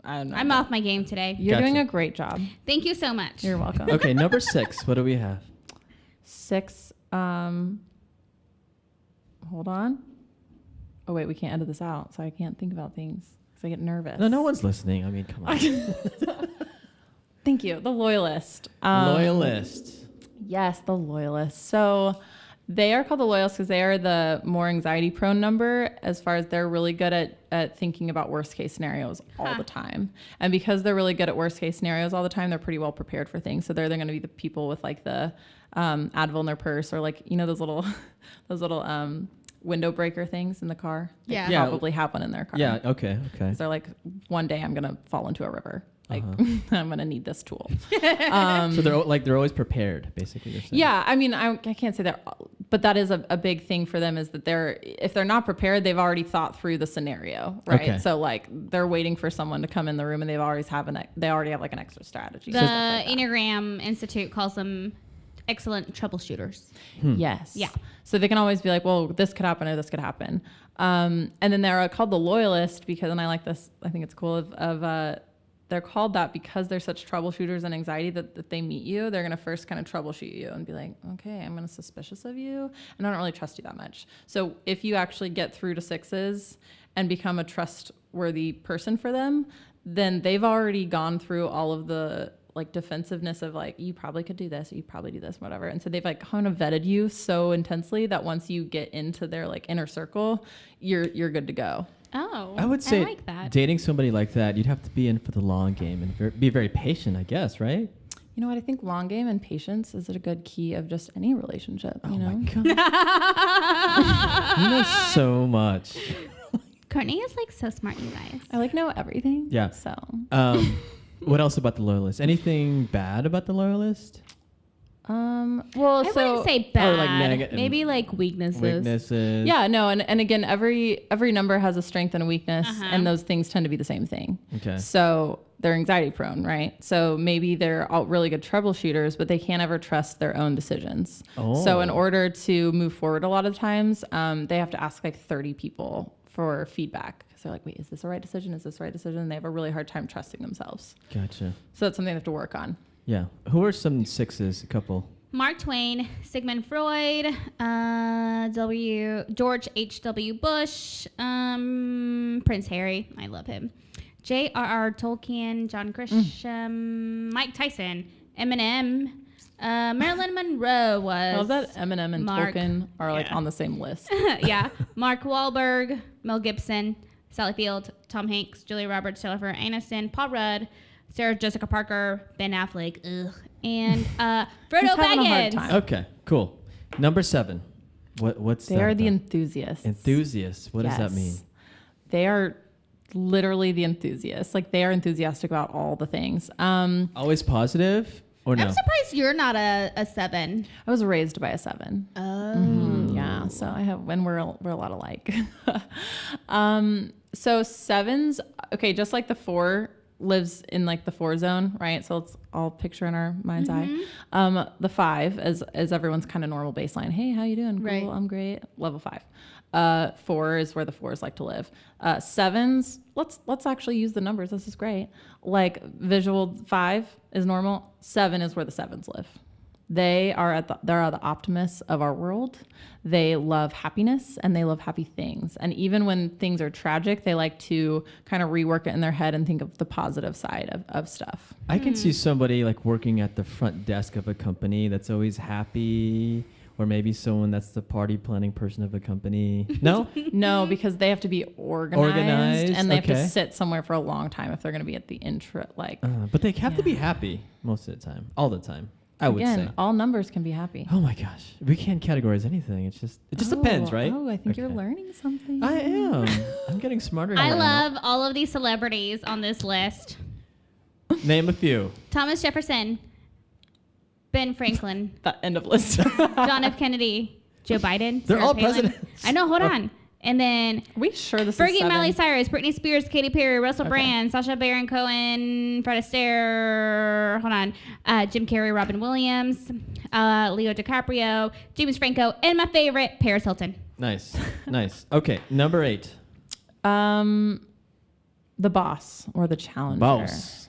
I'm off my game today. You're doing a great job. Thank you so much. You're welcome. Okay, number 6. What do we have? 6. Hold on. Oh wait, we can't edit this out, so I can't think about things because I get nervous. No one's listening. I mean, come on. Thank you. The loyalist. Loyalist. Yes, the loyalist. So They are called the loyalists because they are the more anxiety prone number, as far as they're really good at thinking about worst case scenarios all the time. And because they're really good at worst case scenarios all the time, they're pretty well prepared for things. So they're going to be the people with like the Advil in their purse, or like, you know, those little window breaker things in the car. They probably have one in their car. Yeah. Okay. They're like, one day I'm going to fall into a river. Like, I'm going to need this tool. So they're always prepared, basically. You're saying. Yeah. I mean, I can't say that, but that is a big thing for them, is that if they're not prepared, they've already thought through the scenario, right? Okay. So like they're waiting for someone to come in the room, and they already have like an extra strategy. The Enneagram Institute calls them excellent troubleshooters. Yes. Yeah. So they can always be like, well, this could happen or this could happen. And then they're called the loyalist because, and I like this, I think it's cool they're called that because they're such troubleshooters and anxiety that they meet you. They're going to first kind of troubleshoot you and be like, okay, I'm going to suspicious of you, and I don't really trust you that much. So if you actually get through to 6s and become a trustworthy person for them, then they've already gone through all of the like defensiveness of like, you probably could do this, or you probably do this, whatever. And so they've like kind of vetted you so intensely that once you get into their like inner circle, you're good to go. Oh, I would say I like that. Dating somebody like that, you'd have to be in for the long game and be very patient, I guess, right? You know what? I think long game and patience is a good key of just any relationship. You know? My God. You know so much. Courtney is like so smart, you guys. I like know everything. Yeah. So. What else about the loyalist? Anything bad about the loyalist? Well, I wouldn't say bad. Or like maybe like weaknesses. Yeah, no, and again, every number has a strength and a weakness, and those things tend to be the same thing. Okay. So they're anxiety prone, right? So maybe they're all really good troubleshooters, but they can't ever trust their own decisions. Oh. So in order to move forward, a lot of times, they have to ask like 30 people for feedback. So they're like, wait, is this the right decision? Is this the right decision? And they have a really hard time trusting themselves. Gotcha. So that's something they have to work on. Yeah. Who are some 6s? A couple. Mark Twain, Sigmund Freud, George H.W. Bush, Prince Harry. I love him. J.R.R. Tolkien, John Grisham, Mike Tyson, Eminem, Marilyn Monroe was. I love that Eminem and Tolkien are like on the same list. Yeah. Mark Wahlberg, Mel Gibson, Sally Field, Tom Hanks, Julia Roberts, Jennifer Aniston, Paul Rudd, Sarah Jessica Parker, Ben Affleck, and Frodo Baggins. Okay, cool. Number 7. What's that? They are the enthusiasts. Enthusiasts. What does that mean? They are literally the enthusiasts. Like they are enthusiastic about all the things. Always positive or no? I'm surprised you're not a 7. I was raised by a 7. Oh. Yeah. So I have, when we're a lot alike. So 7s, okay, just like the 4 lives in like the 4 zone, right? So let's all picture in our mind's eye. The 5 is everyone's kind of normal baseline. Hey, how you doing? Cool, Right. I'm great. Level 5. 4 is where the 4s like to live. 7s, let's actually use the numbers. This is great. Like visual 5 is normal. 7 is where the 7s live. They are the optimists of our world. They love happiness and they love happy things. And even when things are tragic, they like to kind of rework it in their head and think of the positive side of stuff. I can see somebody like working at the front desk of a company that's always happy, or maybe someone that's the party planning person of a company. No? No, because they have to be organized and they have to okay. sit somewhere for a long time if they're going to be at the intro. Like, But they have to be happy most of the time, all the time. I would again, say. all numbers can be happy. Oh my gosh, we can't categorize anything. It just depends, right? Oh, I think you're learning something. I am. I'm getting smarter. I now. love all of these celebrities on this list. Name a few. Thomas Jefferson, Ben Franklin, That end of list. John F. Kennedy, Joe Biden. They're Sarah all Palin. presidents. I know. Hold on. And then Are we sure this Fergie, is 7? Miley Cyrus, Britney Spears, Katy Perry, Russell Brand, Sacha Baron Cohen, Fred Astaire, hold on, Jim Carrey, Robin Williams, Leo DiCaprio, James Franco, and my favorite, Paris Hilton. Nice. Okay, number 8. The boss or the challenger. Boss.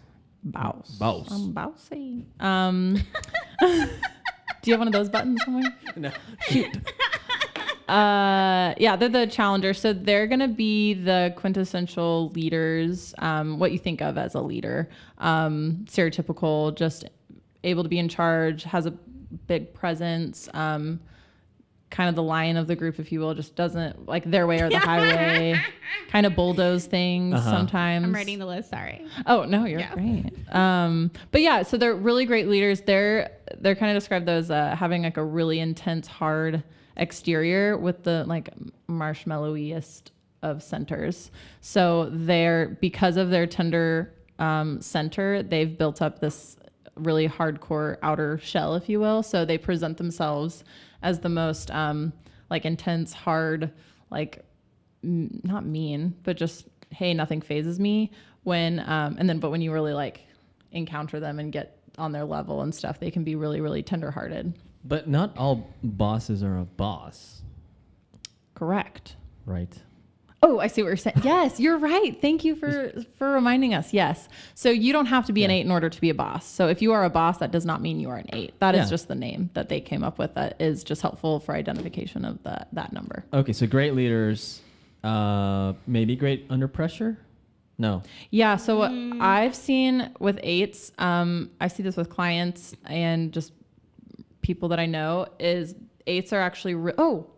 I'm bossy. Do you have one of those buttons somewhere? No. Shoot. Yeah, they're the challenger. So they're going to be the quintessential leaders, what you think of as a leader. Stereotypical, just able to be in charge, has a big presence. kind of the lion of the group, if you will, just doesn't like their way or the highway, kind of bulldoze things sometimes. I'm writing the list. Sorry. Oh no, you're great. But yeah, so they're really great leaders. They're kind of described those having like a really intense, hard exterior with the like marshmallowiest of centers. So because of their tender center, they've built up this really hardcore outer shell, if you will. So they present themselves as the most like intense, hard, like not mean, but just, hey, nothing phases me. But when you really like encounter them and get on their level and stuff, they can be really, really tenderhearted. But not all bosses are a boss. Correct. Right. Oh, I see what you're saying. Yes, you're right. Thank you for reminding us. Yes. So you don't have to be an 8 in order to be a boss. So if you are a boss, that does not mean you are an 8. That is just the name that they came up with. That is just helpful for identification of that number. Okay. So great leaders, maybe great under pressure. No. Yeah. So what I've seen with 8s, I see this with clients and just people that I know is 8s are actually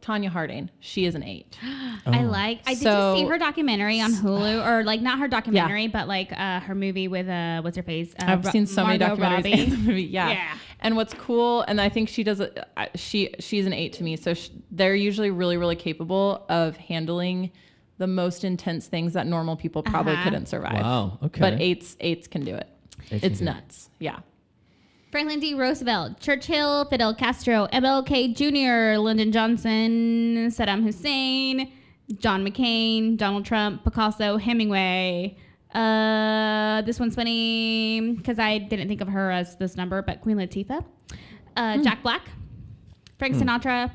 Tanya Harding. She is an 8. I did just see her documentary on Hulu, or like not her documentary, but like her movie with what's her face? I've seen so many documentaries in the movie. Yeah. And what's cool, and I think she does it. She's an 8 to me. So they're usually really, really capable of handling the most intense things that normal people probably couldn't survive. Wow. Okay. But 8s can do it. It's nuts. Yeah. Franklin D. Roosevelt, Churchill, Fidel Castro, MLK Jr., Lyndon Johnson, Saddam Hussein, John McCain, Donald Trump, Picasso, Hemingway. This one's funny because I didn't think of her as this number, but Queen Latifah, Jack Black, Frank Sinatra,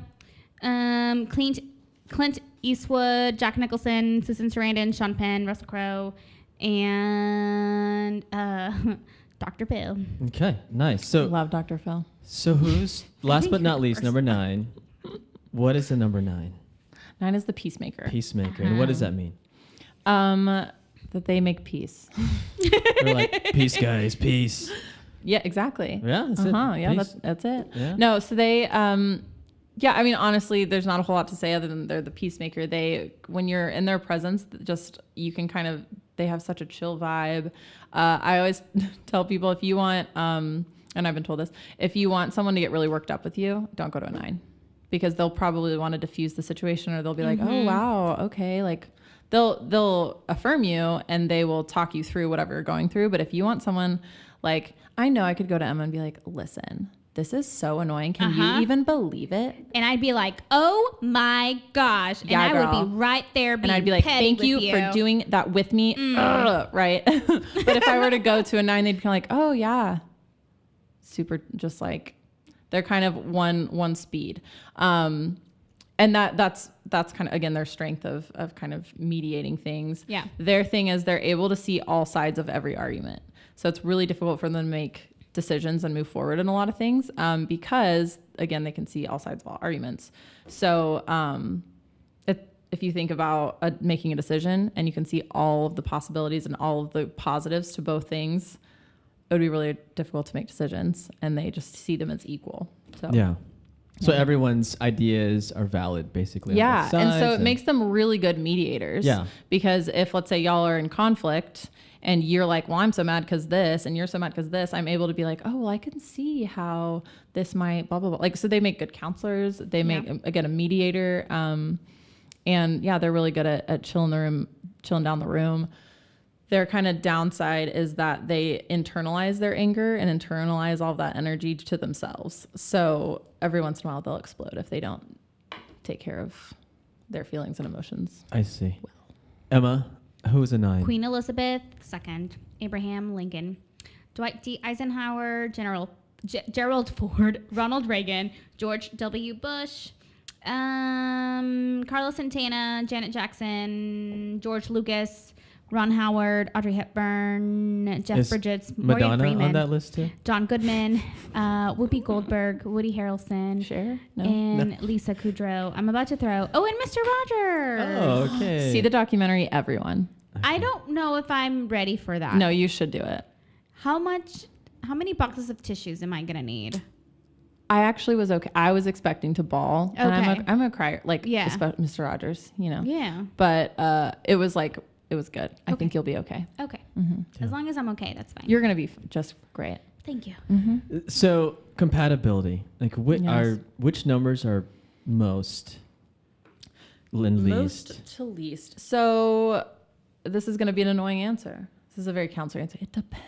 Clint Eastwood, Jack Nicholson, Susan Sarandon, Sean Penn, Russell Crowe, and Dr. Phil. Okay, nice. So Love Dr. Phil. So who's last but not least, number 9? What is the number 9? 9 is the peacemaker. Peacemaker. And what does that mean? That they make peace. They're like, peace, guys, peace. Yeah, exactly. Yeah, that's it. Yeah, that's it. Yeah. No, so they, yeah, I mean, honestly, there's not a whole lot to say other than they're the peacemaker. When you're in their presence, just, you can kind of, they have such a chill vibe. I always tell people, if you want, and I've been told this, if you want someone to get really worked up with you, don't go to a 9, because they'll probably want to diffuse the situation, or they'll be like, oh, wow, okay. Like they'll affirm you and they will talk you through whatever you're going through. But if you want someone, like, I know I could go to Emma and be like, listen, this is so annoying. Can you even believe it? And I'd be like, oh my gosh. And I would be right there being and I'd be like, petty thank you for doing that with me. Right. But if I were to go to a 9, they'd be like, oh yeah. Super, just like, they're kind of one speed. And that's kind of, again, their strength of kind of mediating things. Yeah. Their thing is they're able to see all sides of every argument. So it's really difficult for them to make decisions and move forward in a lot of things, because again, they can see all sides of all arguments. So if you think about making a decision and you can see all of the possibilities and all of the positives to both things, it would be really difficult to make decisions, and they just see them as equal. So yeah. So everyone's ideas are valid, basically. Yeah. On both sides, and so it makes them really good mediators. Yeah. Because if, let's say, y'all are in conflict and you're like, well, I'm so mad because this, and you're so mad because this, I'm able to be like, oh, well, I can see how this might blah, blah, blah. Like, so they make good counselors. They make, again, a mediator. And yeah, they're really good at chilling down the room. Their kind of downside is that they internalize their anger and internalize all that energy to themselves. So every once in a while they'll explode if they don't take care of their feelings and emotions. I see. Well. Emma, who's a 9? Queen Elizabeth II, Abraham Lincoln, Dwight D. Eisenhower, Gerald Ford, Ronald Reagan, George W. Bush, Carlos Santana, Janet Jackson, George Lucas, Ron Howard, Audrey Hepburn, Jeff Bridges, Morgan Madonna Freeman, on that list too? John Goodman, Whoopi Goldberg, Woody Harrelson, and Lisa Kudrow. I'm about to throw. Oh, and Mr. Rogers. Oh, okay. See the documentary, everyone. I don't know if I'm ready for that. No, you should do it. How many boxes of tissues am I gonna need? I actually was okay. I was expecting to bawl. Okay. And I'm a crier, like Yeah. Mr. Rogers, you know. Yeah. But it was good. I think you'll be okay. Okay. Mm-hmm. As long as I'm okay, that's fine. You're gonna be just great. Thank you. Mm-hmm. So compatibility, like Yes. which numbers are most and least? Most to least. So this is gonna be an annoying answer. This is a very counselor answer. It depends.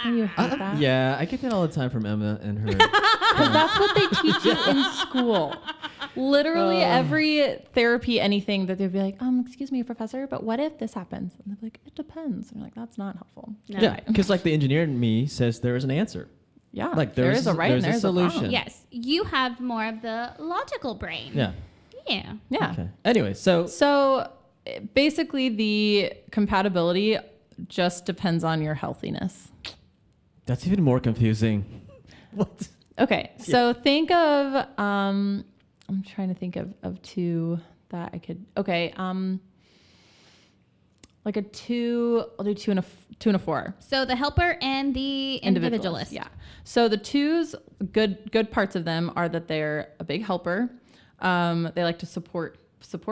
Do you hate that? Yeah, I get that all the time from Emma and her. Because that's what they teach you in school. Literally every therapy, anything that they'd be like, excuse me, professor, but what if this happens? And they'd be like, it depends. And you're like, that's not helpful. No. Yeah, because like the engineer in me says there is an answer. Yeah. Like there is a right and there's there's a a solution. wrong. Yes. You have more of the logical brain. Yeah. Yeah. Yeah. Okay. Anyway, so basically the compatibility just depends on your healthiness. that's even more confusing. What? Okay. So think of, I'm trying to think of two that I could, okay. Like a 2, I'll do 2 and a 4. So the helper and the individualist. Yeah. So the 2s, good parts of them are that they're a big helper. They like to support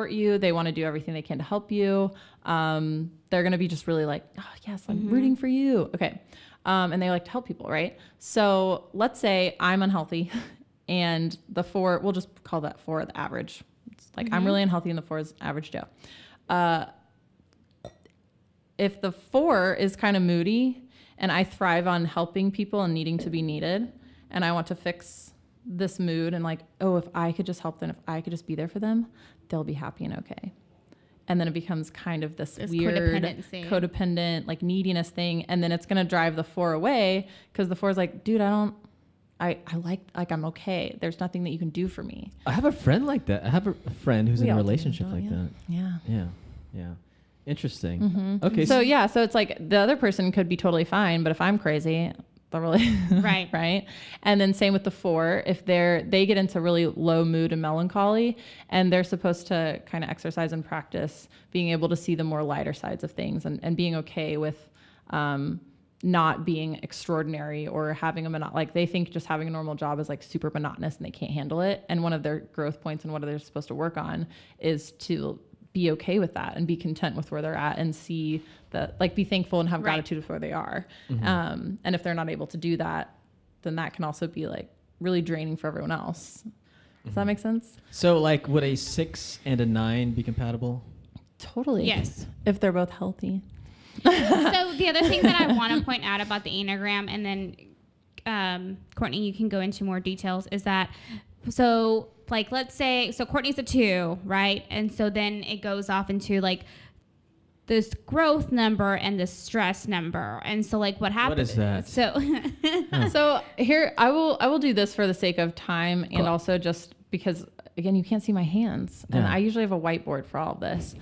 you. They want to do everything they can to help you. They're going to be just really like, oh yes, I'm rooting for you. Okay. And they like to help people, right? So let's say I'm unhealthy and the 4, we'll just call that 4 the average. It's like I'm really unhealthy and the 4 is average Joe. If the 4 is kind of moody and I thrive on helping people and needing to be needed, and I want to fix this mood and like, oh, if I could just help them, if I could just be there for them, they'll be happy and okay. And then it becomes kind of this weird codependent, like neediness thing. And then it's going to drive the 4 away because the 4 is like, dude, I like, I'm okay. There's nothing that you can do for me. I have a friend like that. I have a friend who's in a relationship like that. Yeah. Yeah. Yeah. Interesting. Mm-hmm. Okay. So it's like the other person could be totally fine, but if I'm crazy, they're really right. Right. And then same with the 4, if they get into really low mood and melancholy, and they're supposed to kind of exercise and practice being able to see the more lighter sides of things and being okay with not being extraordinary or having like they think just having a normal job is like super monotonous and they can't handle it. And one of their growth points and what they're supposed to work on is to be okay with that and be content with where they're at and see that, like, be thankful and have gratitude for where they are. Mm-hmm. And if they're not able to do that, then that can also be like really draining for everyone else. Does that make sense? So like would a 6 and a 9 be compatible? Totally. Yes. If they're both healthy. So the other thing that I want to point out about the Enneagram, and then Courtney, you can go into more details, is that so like let's say Courtney's a 2, right? And so then it goes off into like this growth number and the stress number. And so like what happens? What is that? So So here I will do this for the sake of time and also just because again you can't see my hands and I usually have a whiteboard for all of this.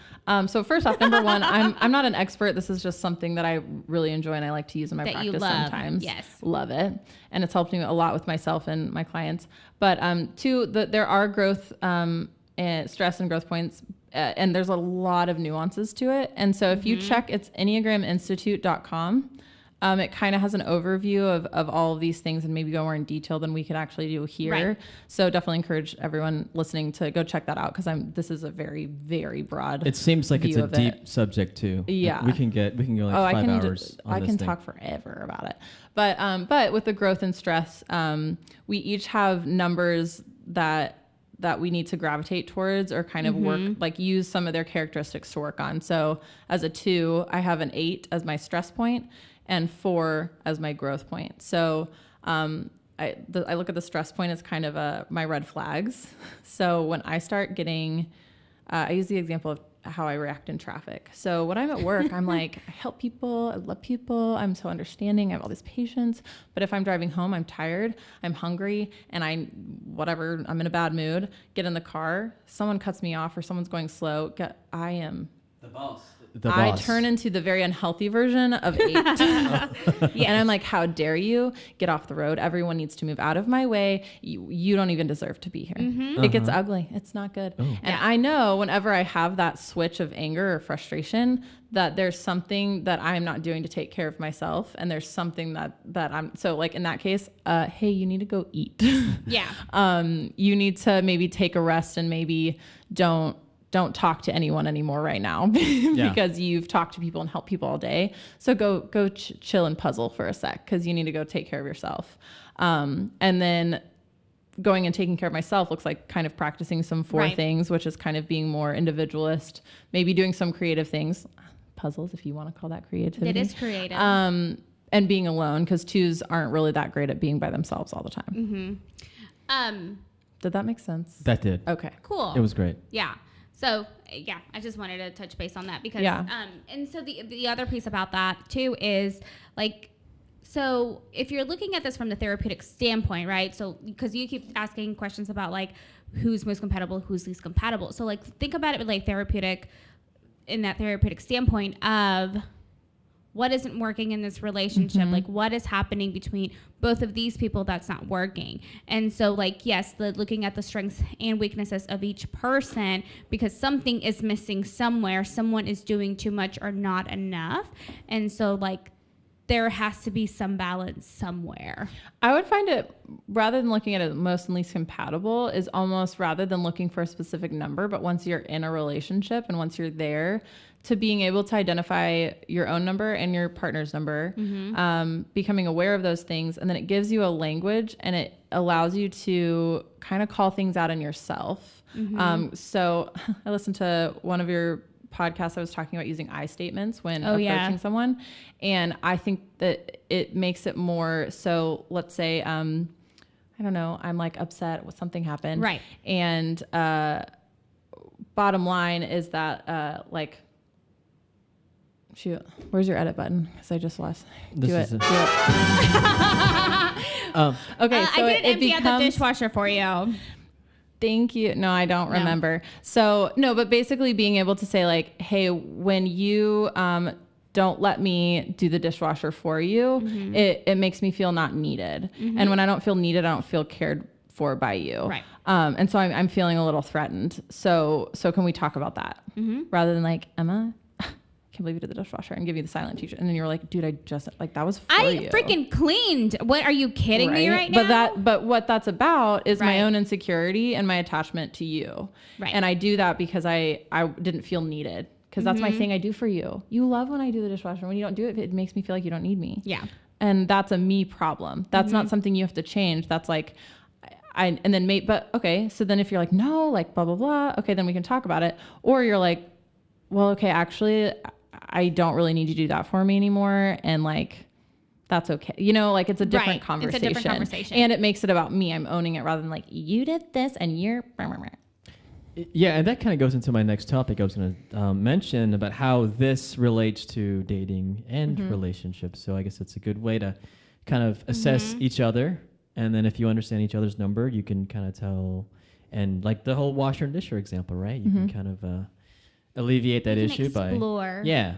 So first off, number 1, I'm not an expert. This is just something that I really enjoy and I like to use in my practice sometimes. Yes. Love it. And it's helped me a lot with myself and my clients. But 2, there are growth and stress and growth points. And there's a lot of nuances to it. And so if you check, it's enneagraminstitute.com. It kind of has an overview of all of these things and maybe go more in detail than we could actually do here. Right. So definitely encourage everyone listening to go check that out because this is a very, very broad. It seems like it's a deep subject too. Yeah. Like we can go like 5 hours on I this can thing. talk forever about it. But with the growth and stress, we each have numbers that we need to gravitate towards or kind of work, like use some of their characteristics to work on. So as a 2, I have an 8 as my stress point and 4 as my growth point. So I look at the stress point as kind of my red flags. So when I start getting, I use the example of how I react in traffic. So when I'm at work, I'm like, I help people, I love people, I'm so understanding, I have all this patience. But if I'm driving home, I'm tired, I'm hungry, and I'm in a bad mood, get in the car, someone cuts me off or someone's going slow, I am the boss. the I boss. turn into the very unhealthy version of 8. Yes. And I'm like, how dare you get off the road? Everyone needs to move out of my way. You don't even deserve to be here. It gets ugly. It's not good. And I know whenever I have that switch of anger or frustration, that there's something that I'm not doing to take care of myself. And there's something that I'm, so like in that case, hey, you need to go eat. Yeah. You need to maybe take a rest and maybe don't talk to anyone anymore right now because you've talked to people and helped people all day. So go chill and puzzle for a sec because you need to go take care of yourself. And then going and taking care of myself looks like kind of practicing some 4 things, which is kind of being more individualist, maybe doing some creative things, puzzles, if you want to call that creativity. It is creative. And being alone because 2s aren't really that great at being by themselves all the time. Did that make sense? That did. Okay. Cool. It was great. Yeah. So yeah, I just wanted to touch base on that because, and so the other piece about that too is like, so if you're looking at this from the therapeutic standpoint, right? So because you keep asking questions about like who's most compatible, who's least compatible. So like think about it with like therapeutic, in that therapeutic standpoint of what isn't working in this relationship, like what is happening between both of these people that's not working. And so like, yes, looking at the strengths and weaknesses of each person, because something is missing somewhere, someone is doing too much or not enough. And so like there has to be some balance somewhere. I would find it, rather than looking at it most and least compatible, is almost rather than looking for a specific number, but once you're in a relationship and once you're there, to being able to identify your own number and your partner's number, becoming aware of those things. And then it gives you a language and it allows you to kind of call things out in yourself. So I listened to one of your podcasts. I was talking about using I statements when approaching someone. And I think that it makes it more, so let's say, I don't know, I'm like upset with something happened. Right. And bottom line is that shoot, where's your edit button? Because I just lost. Do it. Okay, so I didn't empty out the dishwasher for you. Thank you. No, I don't remember. So no, but basically being able to say like, hey, when you don't let me do the dishwasher for you, it makes me feel not needed. And when I don't feel needed, I don't feel cared for by you. Right. And so I'm feeling a little threatened. So can we talk about that rather than like, Emma, can't believe you did the dishwasher, and give you the silent teacher, and then you're like, dude, I just like that was for you. I freaking cleaned. What are you kidding me right now? But what that's about is my own insecurity and my attachment to you. Right. And I do that because I didn't feel needed, because that's my thing. I do for you. You love when I do the dishwasher. When you don't do it, it makes me feel like you don't need me. Yeah. And that's a me problem. That's not something you have to change. That's like, but okay. So then if you're like, no, like blah, blah, blah. Okay, then we can talk about it. Or you're like, well, okay, actually, I don't really need you to do that for me anymore. And like, that's okay. You know, like it's a different conversation. It's a different conversation. And it makes it about me. I'm owning it rather than like, you did this and you're... Yeah, and that kind of goes into my next topic. I was going to mention about how this relates to dating and relationships. So I guess it's a good way to kind of assess each other. And then if you understand each other's number, you can kind of tell. And like the whole washer and disher example, right? You can kind of... alleviate that issue explore. Yeah.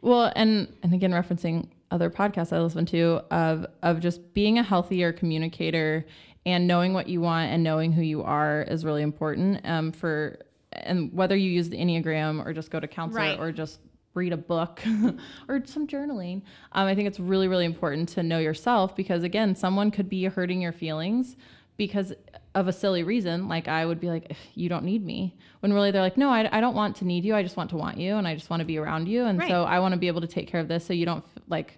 Well, and again, referencing other podcasts I listen to of just being a healthier communicator and knowing what you want and knowing who you are is really important. And whether you use the Enneagram or just go to counselor or just read a book or some journaling, I think it's really, really important to know yourself, because again, someone could be hurting your feelings because of a silly reason. Like I would be like, you don't need me, when really they're like, no, I don't want to need you. I just want to want you. And I just want to be around you. And so I want to be able to take care of this. So you don't like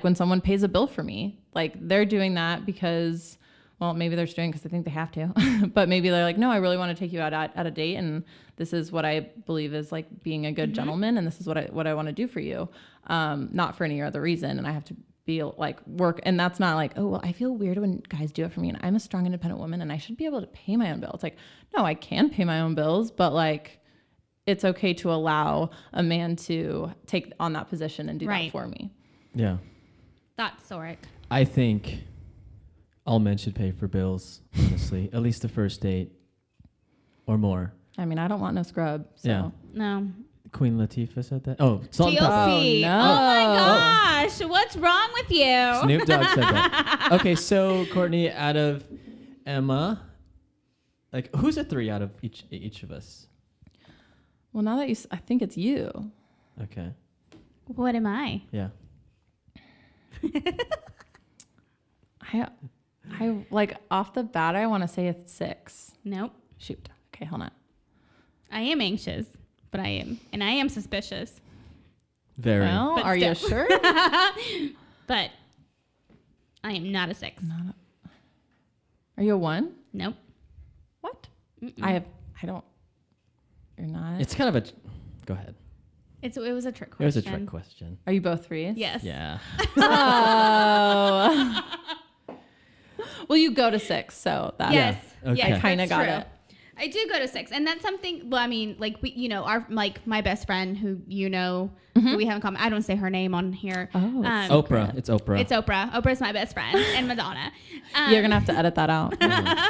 when someone pays a bill for me, like they're doing that because, well, maybe they're doing because they think they have to, but maybe they're like, no, I really want to take you out at a date. And this is what I believe is like being a good gentleman. And this is what I want to do for you. Not for any other reason. And I have to be like work. And that's not like, oh, well, I feel weird when guys do it for me and I'm a strong, independent woman and I should be able to pay my own bill. It's like, no, I can pay my own bills, but like, it's okay to allow a man to take on that position and do that for me. Yeah. That's Zorric. I think all men should pay for bills, honestly, at least the first date or more. I mean, I don't want no scrub. So. Yeah. No. Queen Latifah said that. Oh, Salt and Pepper. TLC. Oh, no. Oh my gosh, what's wrong with you? Snoop Dogg said that. Okay, so Courtney, out of Emma, like who's a 3 out of each of us? Well, now that I think it's you. Okay. What am I? Yeah. I like off the bat, I want to say it's 6. Nope. Shoot. Okay, hold on. I am anxious, but I am suspicious. Very. Well, But are you still. sure? But I am not a 6. Are you a 1? Nope. What? Mm-mm. I don't. You're not. It's kind of a. Go ahead. It was a trick question. It was a trick question. Are you both 3s? Yes. Yeah. Oh. Well, you go to 6, so that Yes. Yeah. Okay. Yes, I kinda that's got true. it. I do go to 6, and that's something. Well, I mean, like our my best friend who who we have in common. I don't say her name on here. Oh, Oprah. It's Oprah. It's Oprah. Oprah's my best friend, and Madonna. You're gonna have to edit that out.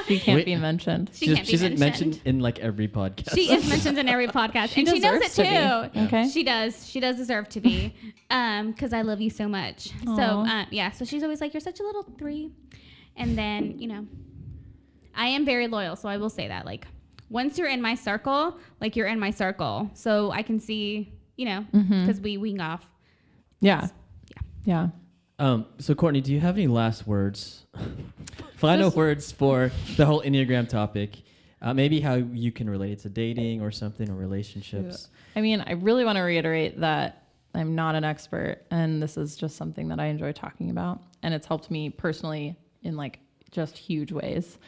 She can't Wait. be mentioned. She can't be she's mentioned. mentioned in like every podcast. She is mentioned in every podcast, and she knows it deserves to too. be. Okay. She does. She does deserve to be, because I love you so much. Aw. So yeah. So she's always like, "You're such a little 3," and then I am very loyal. So I will say that, like, once you're in my circle, like you're in my circle, so I can see, because we wing off. Yeah. Yeah. Yeah. So Courtney, do you have any last words? Final words for the whole Enneagram topic? Maybe how you can relate it to dating or something, or relationships. I mean, I really want to reiterate that I'm not an expert, and this is just something that I enjoy talking about, and it's helped me personally in like just huge ways.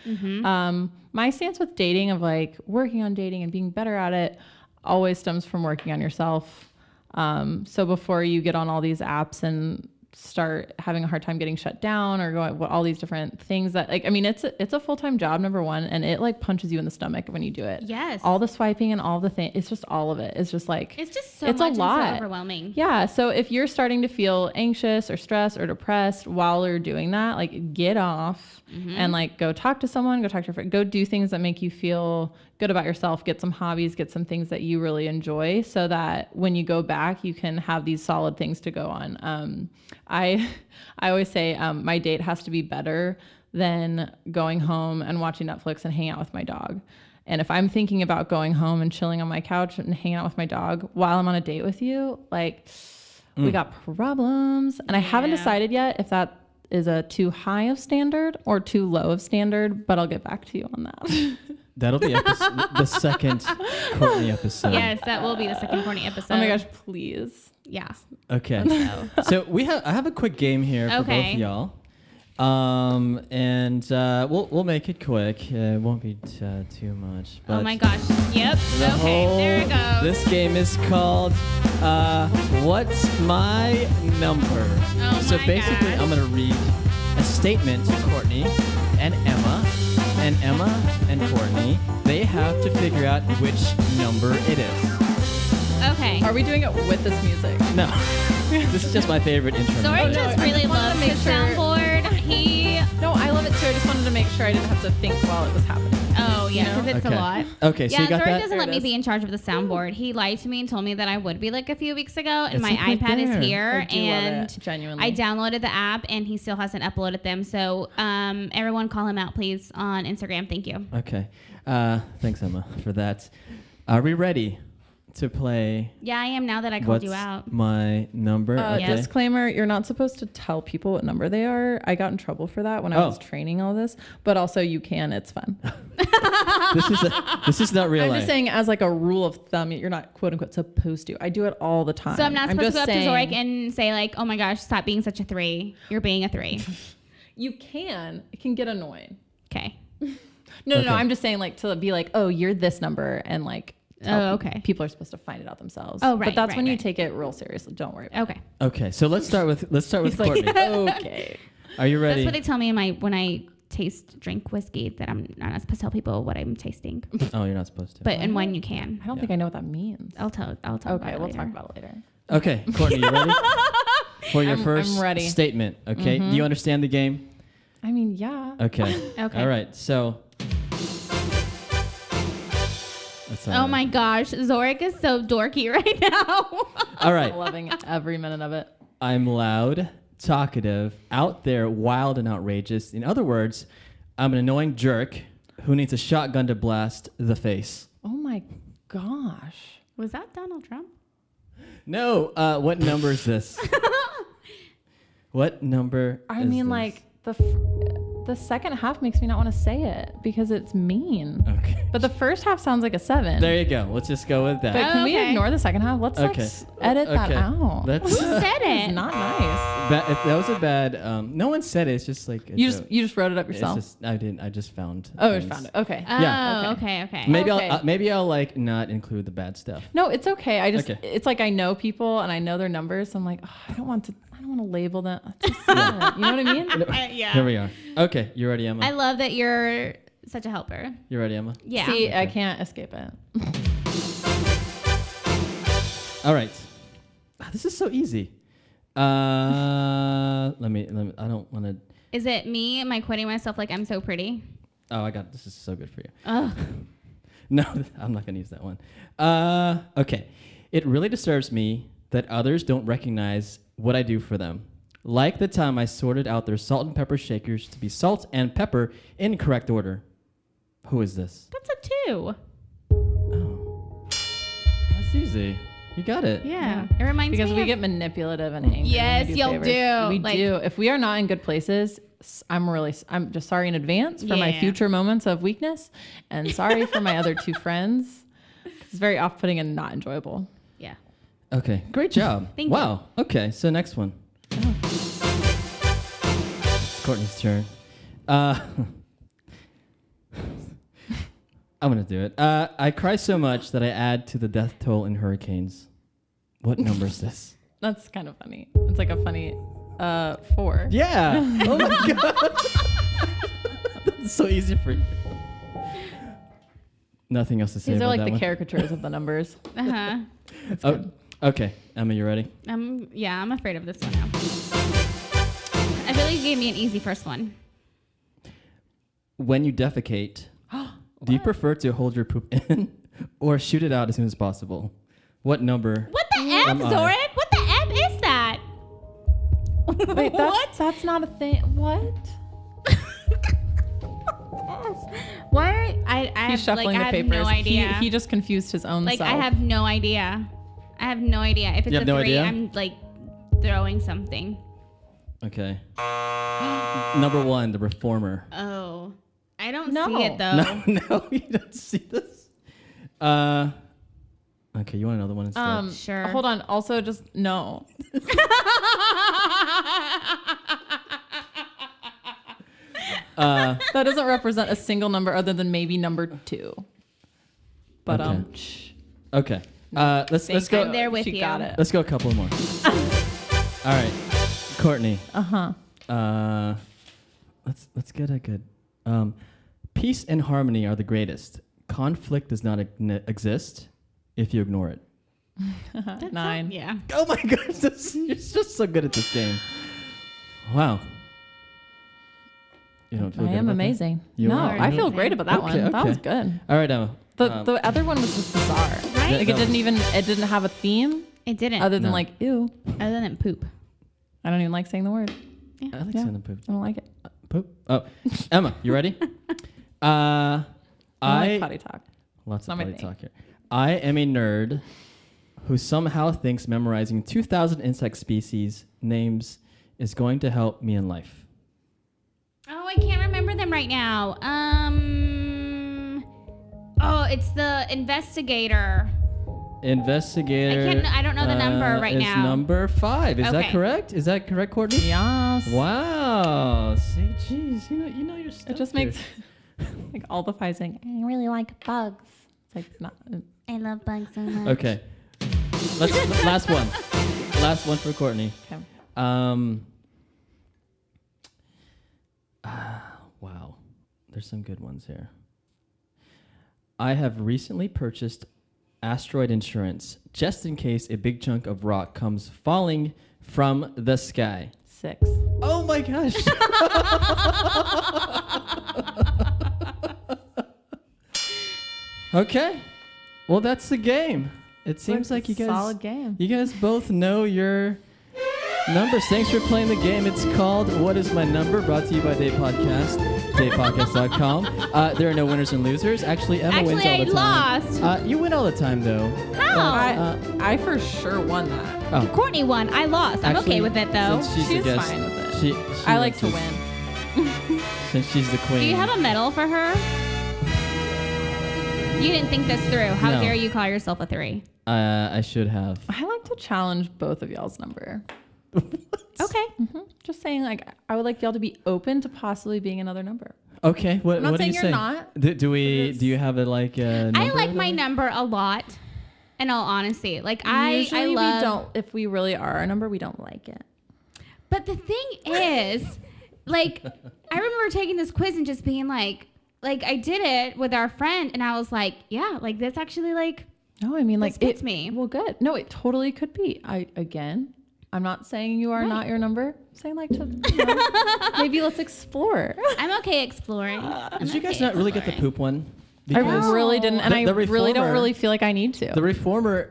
My stance with dating, of like working on dating and being better at it, always stems from working on yourself. So before you get on all these apps and start having a hard time getting shut down or going all these different things that, like, I mean, it's a full-time job, number one, and it like punches you in the stomach when you do it. Yes. All the swiping and all the things, it's just all of it. It's just like, It's just so it's much a lot. and so overwhelming. Yeah. So if you're starting to feel anxious or stressed or depressed while you're doing that, like get off and like go talk to someone, go talk to your friend, go do things that make you feel good about yourself, get some hobbies, get some things that you really enjoy, so that when you go back, you can have these solid things to go on. I always say my date has to be better than going home and watching Netflix and hanging out with my dog. And if I'm thinking about going home and chilling on my couch and hanging out with my dog while I'm on a date with you, like we got problems. And I haven't decided yet if that is a too high of standard or too low of standard, but I'll get back to you on that. That'll be the second Courtney episode. Yes, that will be the second Courtney episode. Oh my gosh, please. Yeah. Okay. So I have a quick game here for both of y'all. And we'll make it quick. It won't be too much. But Oh my gosh. Yep. Okay. There it goes. This game is called What's My Number? Oh So my basically, gosh. I'm going to read a statement to Courtney and Emma. And Emma and Courtney, they have to figure out which number it is. Okay. Are we doing it with this music? No. This is just my favorite intro. Zorric music. just I really just wanted loves to make his sure- soundboard. No, I love it too. I just wanted to make sure I didn't have to think while it was happening. Oh, yeah, because it's Okay. a lot. Okay, so Yeah, you got Zorric that? doesn't There let it me is. be in charge of the soundboard. He lied to me and told me that I would be like a few weeks ago, and It's my like right iPad there. is here, I do love and it, genuinely. I downloaded the app, and he still hasn't uploaded them. So everyone call him out, please, on Instagram. Thank you. Okay. Thanks, Emma, for that. Are we ready to play Yeah, I am now that I called What's you out. My Number? Okay. Disclaimer, you're not supposed to tell people what number they are. I got in trouble for that when I was training all this, but also you can. It's fun. This is not real I'm life. just saying, as like a rule of thumb, you're not quote unquote supposed to. I do it all the time. So I'm not supposed to go just up to saying, Zorric and say like, "Oh my gosh, stop being such a 3. You're being a 3." You can. It can get annoying. Okay. No, Okay. I'm just saying like to be like, oh, you're this number, and like. Oh, okay. People are supposed to find it out themselves. Oh, right, But that's right, when you right. take it real seriously. Don't worry. About Okay. Okay, so let's start with It's like, Courtney. okay. Are you ready? That's what they tell me when I drink whiskey, that I'm not supposed to tell people what I'm tasting. Oh, you're not supposed to. But in wine you can. I don't think I know what that means. I'll tell. Okay, we'll talk about it later. Okay, Courtney, you ready? For your I'm first ready. statement, okay? Do you understand the game? I mean, yeah. Okay. Okay. All right, so... That's Oh my gosh, Zorric is so dorky right now. All right. I'm loving every minute of it. I'm loud, talkative, out there, wild, and outrageous. In other words, I'm an annoying jerk who needs a shotgun to blast the face. Oh my gosh. Was that Donald Trump? No. What number is this? What number I is mean, this? like, the second half makes me not want to say it because it's mean. Okay. But the first half sounds like a 7. There you go. Let's just go with that. But can we Okay. ignore the second half? Let's like Okay. edit that out. That's Who said It's it? not nice. if that was a bad. No one said it. It's just like a You joke. just wrote it up It's yourself. just, I didn't. I just found. Oh, things. you found it. Okay. Oh, Yeah. okay. Maybe Okay. Maybe I'll like not include the bad stuff. No, it's okay. Okay. It's like I know people and I know their numbers. So I'm like, oh, I don't want to label them. Just say it. You know what I mean? Yeah. Here we are. Okay, you ready, Emma? I love that you're such a helper. You ready, Emma? Yeah. See, I Okay. can't escape it. All right. This is so easy. Let me. I don't want to. Is it me? Am I quitting myself like I'm so pretty? Oh, I got this. Is so good for you. Oh. No, I'm not gonna use that one. Okay. It really disturbs me that others don't recognize what I do for them. Like the time I sorted out their salt and pepper shakers to be salt and pepper in correct order. Who is this? That's a 2. Oh, that's easy. You got it. Yeah. It reminds Because me we of- get manipulative and angry. Yes, when we y'all favors. do. We Like- do. If we are not in good places, I'm just sorry in advance for my Yeah. future moments of weakness, and sorry for my other 2 friends. It's very off-putting and not enjoyable. Yeah. Okay. Great job. Thank you. Wow. Okay. So next one. It's Courtney's turn. I'm gonna do it. I cry so much that I add to the death toll in hurricanes. What number is this? That's kind of funny. It's like a funny 4. Yeah. Oh my god. That's so easy for you. Nothing else to say These are about like that the one. caricatures of the numbers. Uh-huh. Oh, okay. Emma, you ready? Yeah, I'm afraid of this one now. I feel like you gave me an easy first one. When you defecate, do you prefer to hold your poop in or shoot it out as soon as possible? What number? What the F, Am I? Zorric? What the F is that? Wait, What? that's not a thing. What? Why? I He's shuffling I the have papers. no idea. He just confused his own like self. I have no idea. I have no idea. If it's You a have no 3, idea? I'm like throwing something. Okay. Number 1, the reformer. Oh, I don't No. see it though. No, you don't see this. Okay, you want another one instead? Sure. Hold on. Also, just no. That doesn't represent a single number other than maybe number 2. But Okay. shh. Okay. Let's Thank go. I'm there with She you. got it. Let's go a couple more. All right, Courtney. Uh-huh. Let's get a good. Peace and harmony are the greatest. Conflict does not exist if you ignore it. That's 9. Yeah. Oh my gosh, you're just so good at this game. Wow. You don't feel I good am about that? amazing. You No, are? I feel amazing. great about that Okay, one. That okay. was good. All right, Emma. The other one was just bizarre. Right? Like it didn't have a theme It didn't. other than No. like ew. Other than poop. I don't even like saying the word. I like Yeah. saying the poop. I don't like it. Poop. Oh, Emma, you ready? I don't like potty talk. Lots Not of my potty thing. talk here. I am a nerd who somehow thinks memorizing 2,000 insect species names is going to help me in life. Oh, I can't remember them right now. Oh, it's the investigator. Investigator. I don't know the number right is now. number 5. Is that Okay. correct? Is that correct, Courtney? Yes. Wow. See, geez, you know your stuff. It just makes like all the five saying, I really like bugs. It's like it's not. I love bugs so much. Okay. Last one. Last one for Courtney. Okay. Wow. There's some good ones here. I have recently purchased asteroid insurance just in case a big chunk of rock comes falling from the sky. 6. Oh my gosh. Okay. Well, that's the game. It seems like you guys solid game. You guys both know your numbers. Thanks for playing the game. It's called What Is My Number? Brought to you by Date Podcast, datepodcast.com. There are no winners and losers. Actually, Emma wins all the time. Lost. You win all the time, though. How? I for sure won that. Oh. Courtney won. I lost. I'm okay with it, though. Since she's the She's guest, fine with it. she I like to wins win. Since she's the queen. Do you have a medal for her? You didn't think this through. How No. dare you call yourself a 3? I should have. I like to challenge both of y'all's number. Okay. Just saying, like, I would like y'all to be open to possibly being another number. Okay. What, I'm not what do you saying say? you're not. Do you have it like a number? I like my number a lot. In all honesty, like Usually I love. we don't. If we really are our number, we don't like it. But the thing is, like, I remember taking this quiz and just being like I did it with our friend, and I was like, yeah, like that's actually like. No, I mean, like, fits me. Well, good. No, it totally could be. I'm not saying you are not your number. I'm saying, like, maybe let's explore. I'm okay exploring. Did you guys not really get the poop one? I really didn't, and I really don't reformer- really feel like I need to. The reformer,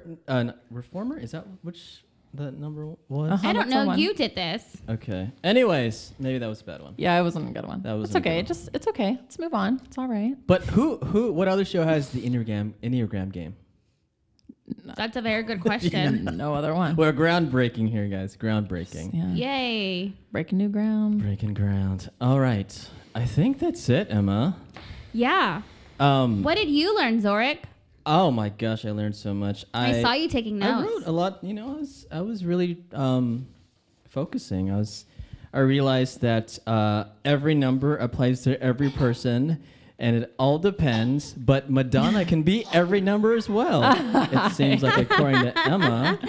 is that which the number was? Uh-huh. I don't that's the know. one. You did this. Okay. Anyways, maybe that was a bad one. Yeah, it wasn't a good one. That was It's okay. It's okay. Let's move on. It's all right. But what other show has the Enneagram game? That's a very good question. No other one. We're groundbreaking here, guys. Groundbreaking. Yeah. Yay. Breaking new ground. Breaking ground. All right. I think that's it, Emma. Yeah. What did you learn, Zorric? Oh my gosh, I learned so much. I saw you taking notes. I wrote a lot. You know, I was really focusing. I realized that every number applies to every person, and it all depends. But Madonna can be every number as well. It seems like, according to Emma.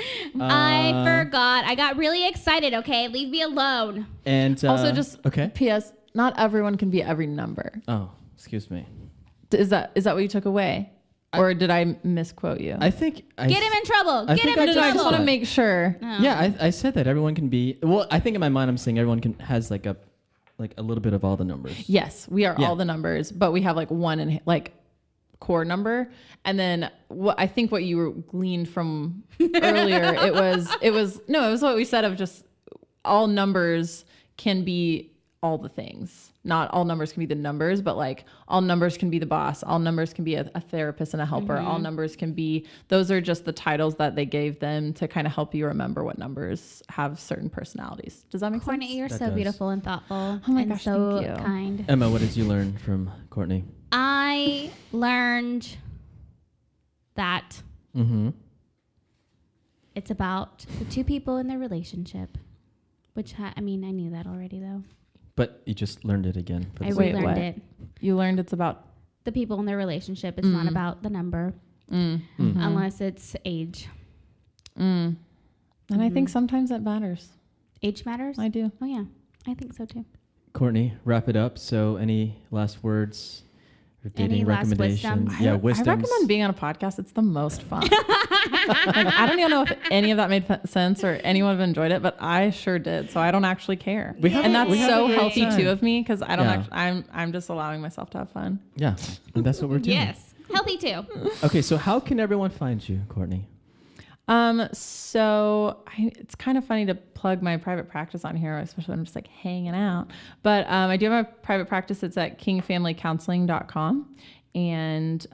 I forgot. I got really excited. Okay, leave me alone. And Also, just okay. P.S. Not everyone can be every number. Oh, excuse me. Is that what you took away, or did I misquote you? I think Get him in trouble. I Get think him I in just I trouble. just want to make sure. No. Yeah, I said that everyone can be. Well, I think in my mind I'm saying everyone has like a little bit of all the numbers. Yes, we are Yeah. all the numbers, but we have like one in like core number, and then what you were gleaned from earlier. it was what we said of just all numbers can be all the things. Not all numbers can be the numbers, but like all numbers can be the boss. All numbers can be a therapist and a helper. All numbers can be, those are just the titles that they gave them to kind of help you remember what numbers have certain personalities. Does that make Courtney, sense? you're That so does. beautiful and thoughtful my and gosh, so thank you. kind. Emma, what did you learn from Courtney? I learned that Mm-hmm. it's about the two people in their relationship, which I knew that already though. But you just learned it again. For I the Wait, relearned what? it. You learned it's about The people in their relationship. It's not about the number unless it's age. And I think sometimes that matters. Age matters? I do. Oh yeah, I think so too. Courtney, wrap it up. So, any last words or dating Any last recommendations? wisdom? Yeah, I wisdoms. recommend being on a podcast. It's the most fun. Like, I don't even know if any of that made sense or anyone have enjoyed it, but I sure did. So I don't actually care. And that's so healthy too of me because I don't Yeah. actually, I'm just allowing myself to have fun. Yeah, and that's what we're doing. Yes, healthy too. Okay, so how can everyone find you, Courtney? It's kind of funny to plug my private practice on here, especially when I'm just like hanging out. But I do have a private practice. It's at kingfamilycounseling.com. And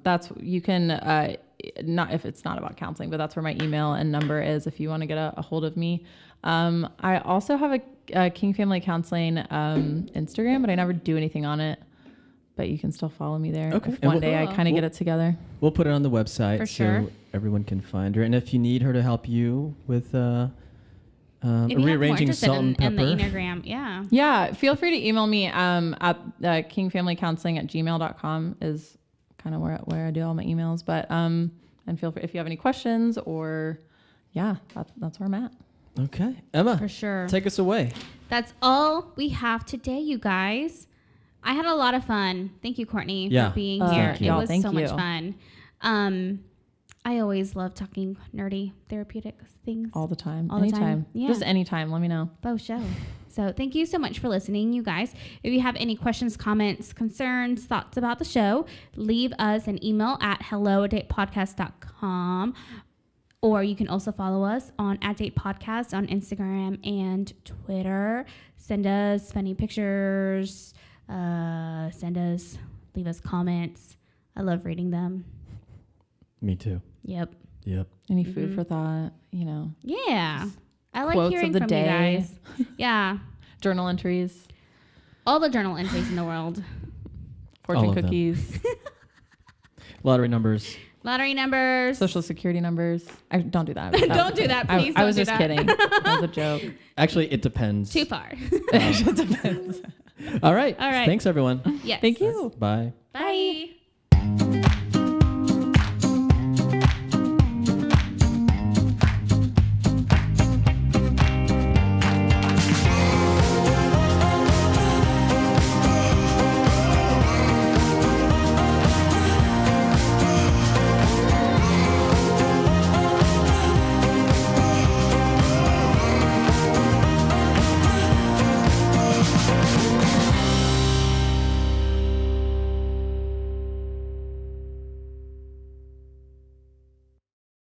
that's, you can, not if it's not about counseling, but that's where my email and number is if you want to get a hold of me. I also have a King Family Counseling Instagram, but I never do anything on it. But you can still follow me there. Okay. If And one day I kind of get it together. We'll put it on the website For so sure. everyone can find her. And if you need her to help you with If you have more rearranging interest salt and in the pepper, Enneagram, yeah. Yeah, feel free to email me at kingfamilycounseling@gmail.com is kind of where I do all my emails. But and feel free if you have any questions or that's where I'm at. okay, Emma, For sure. take us away. That's all we have today, you guys. I had a lot of fun. Thank you, Courtney, Yeah. for being Thank here. you. It was Thank so much you. fun. I always love talking nerdy therapeutic things. All the time. All the time. Anytime. Yeah. Just anytime. Let me know. Bo show. So thank you so much for listening, you guys. If you have any questions, comments, concerns, thoughts about the show, leave us an email at hello@datepodcast.com. Or you can also follow us on @datepodcast on Instagram and Twitter. Send us funny pictures. Leave us comments. I love reading them. Me too. Yep. Any food for thought, Yeah. I like Quotes hearing of the from day. you guys. Yeah. Journal entries, All the journal entries in the world. fortune All of them. cookies, Lottery numbers. Lottery numbers. social security numbers. Don't do that. Don't do that, please. I was don't just do that. kidding. That was a joke. Actually, it depends. Too far. It depends. All right. All right. Thanks, everyone. Yes. Thank you. Bye. Bye.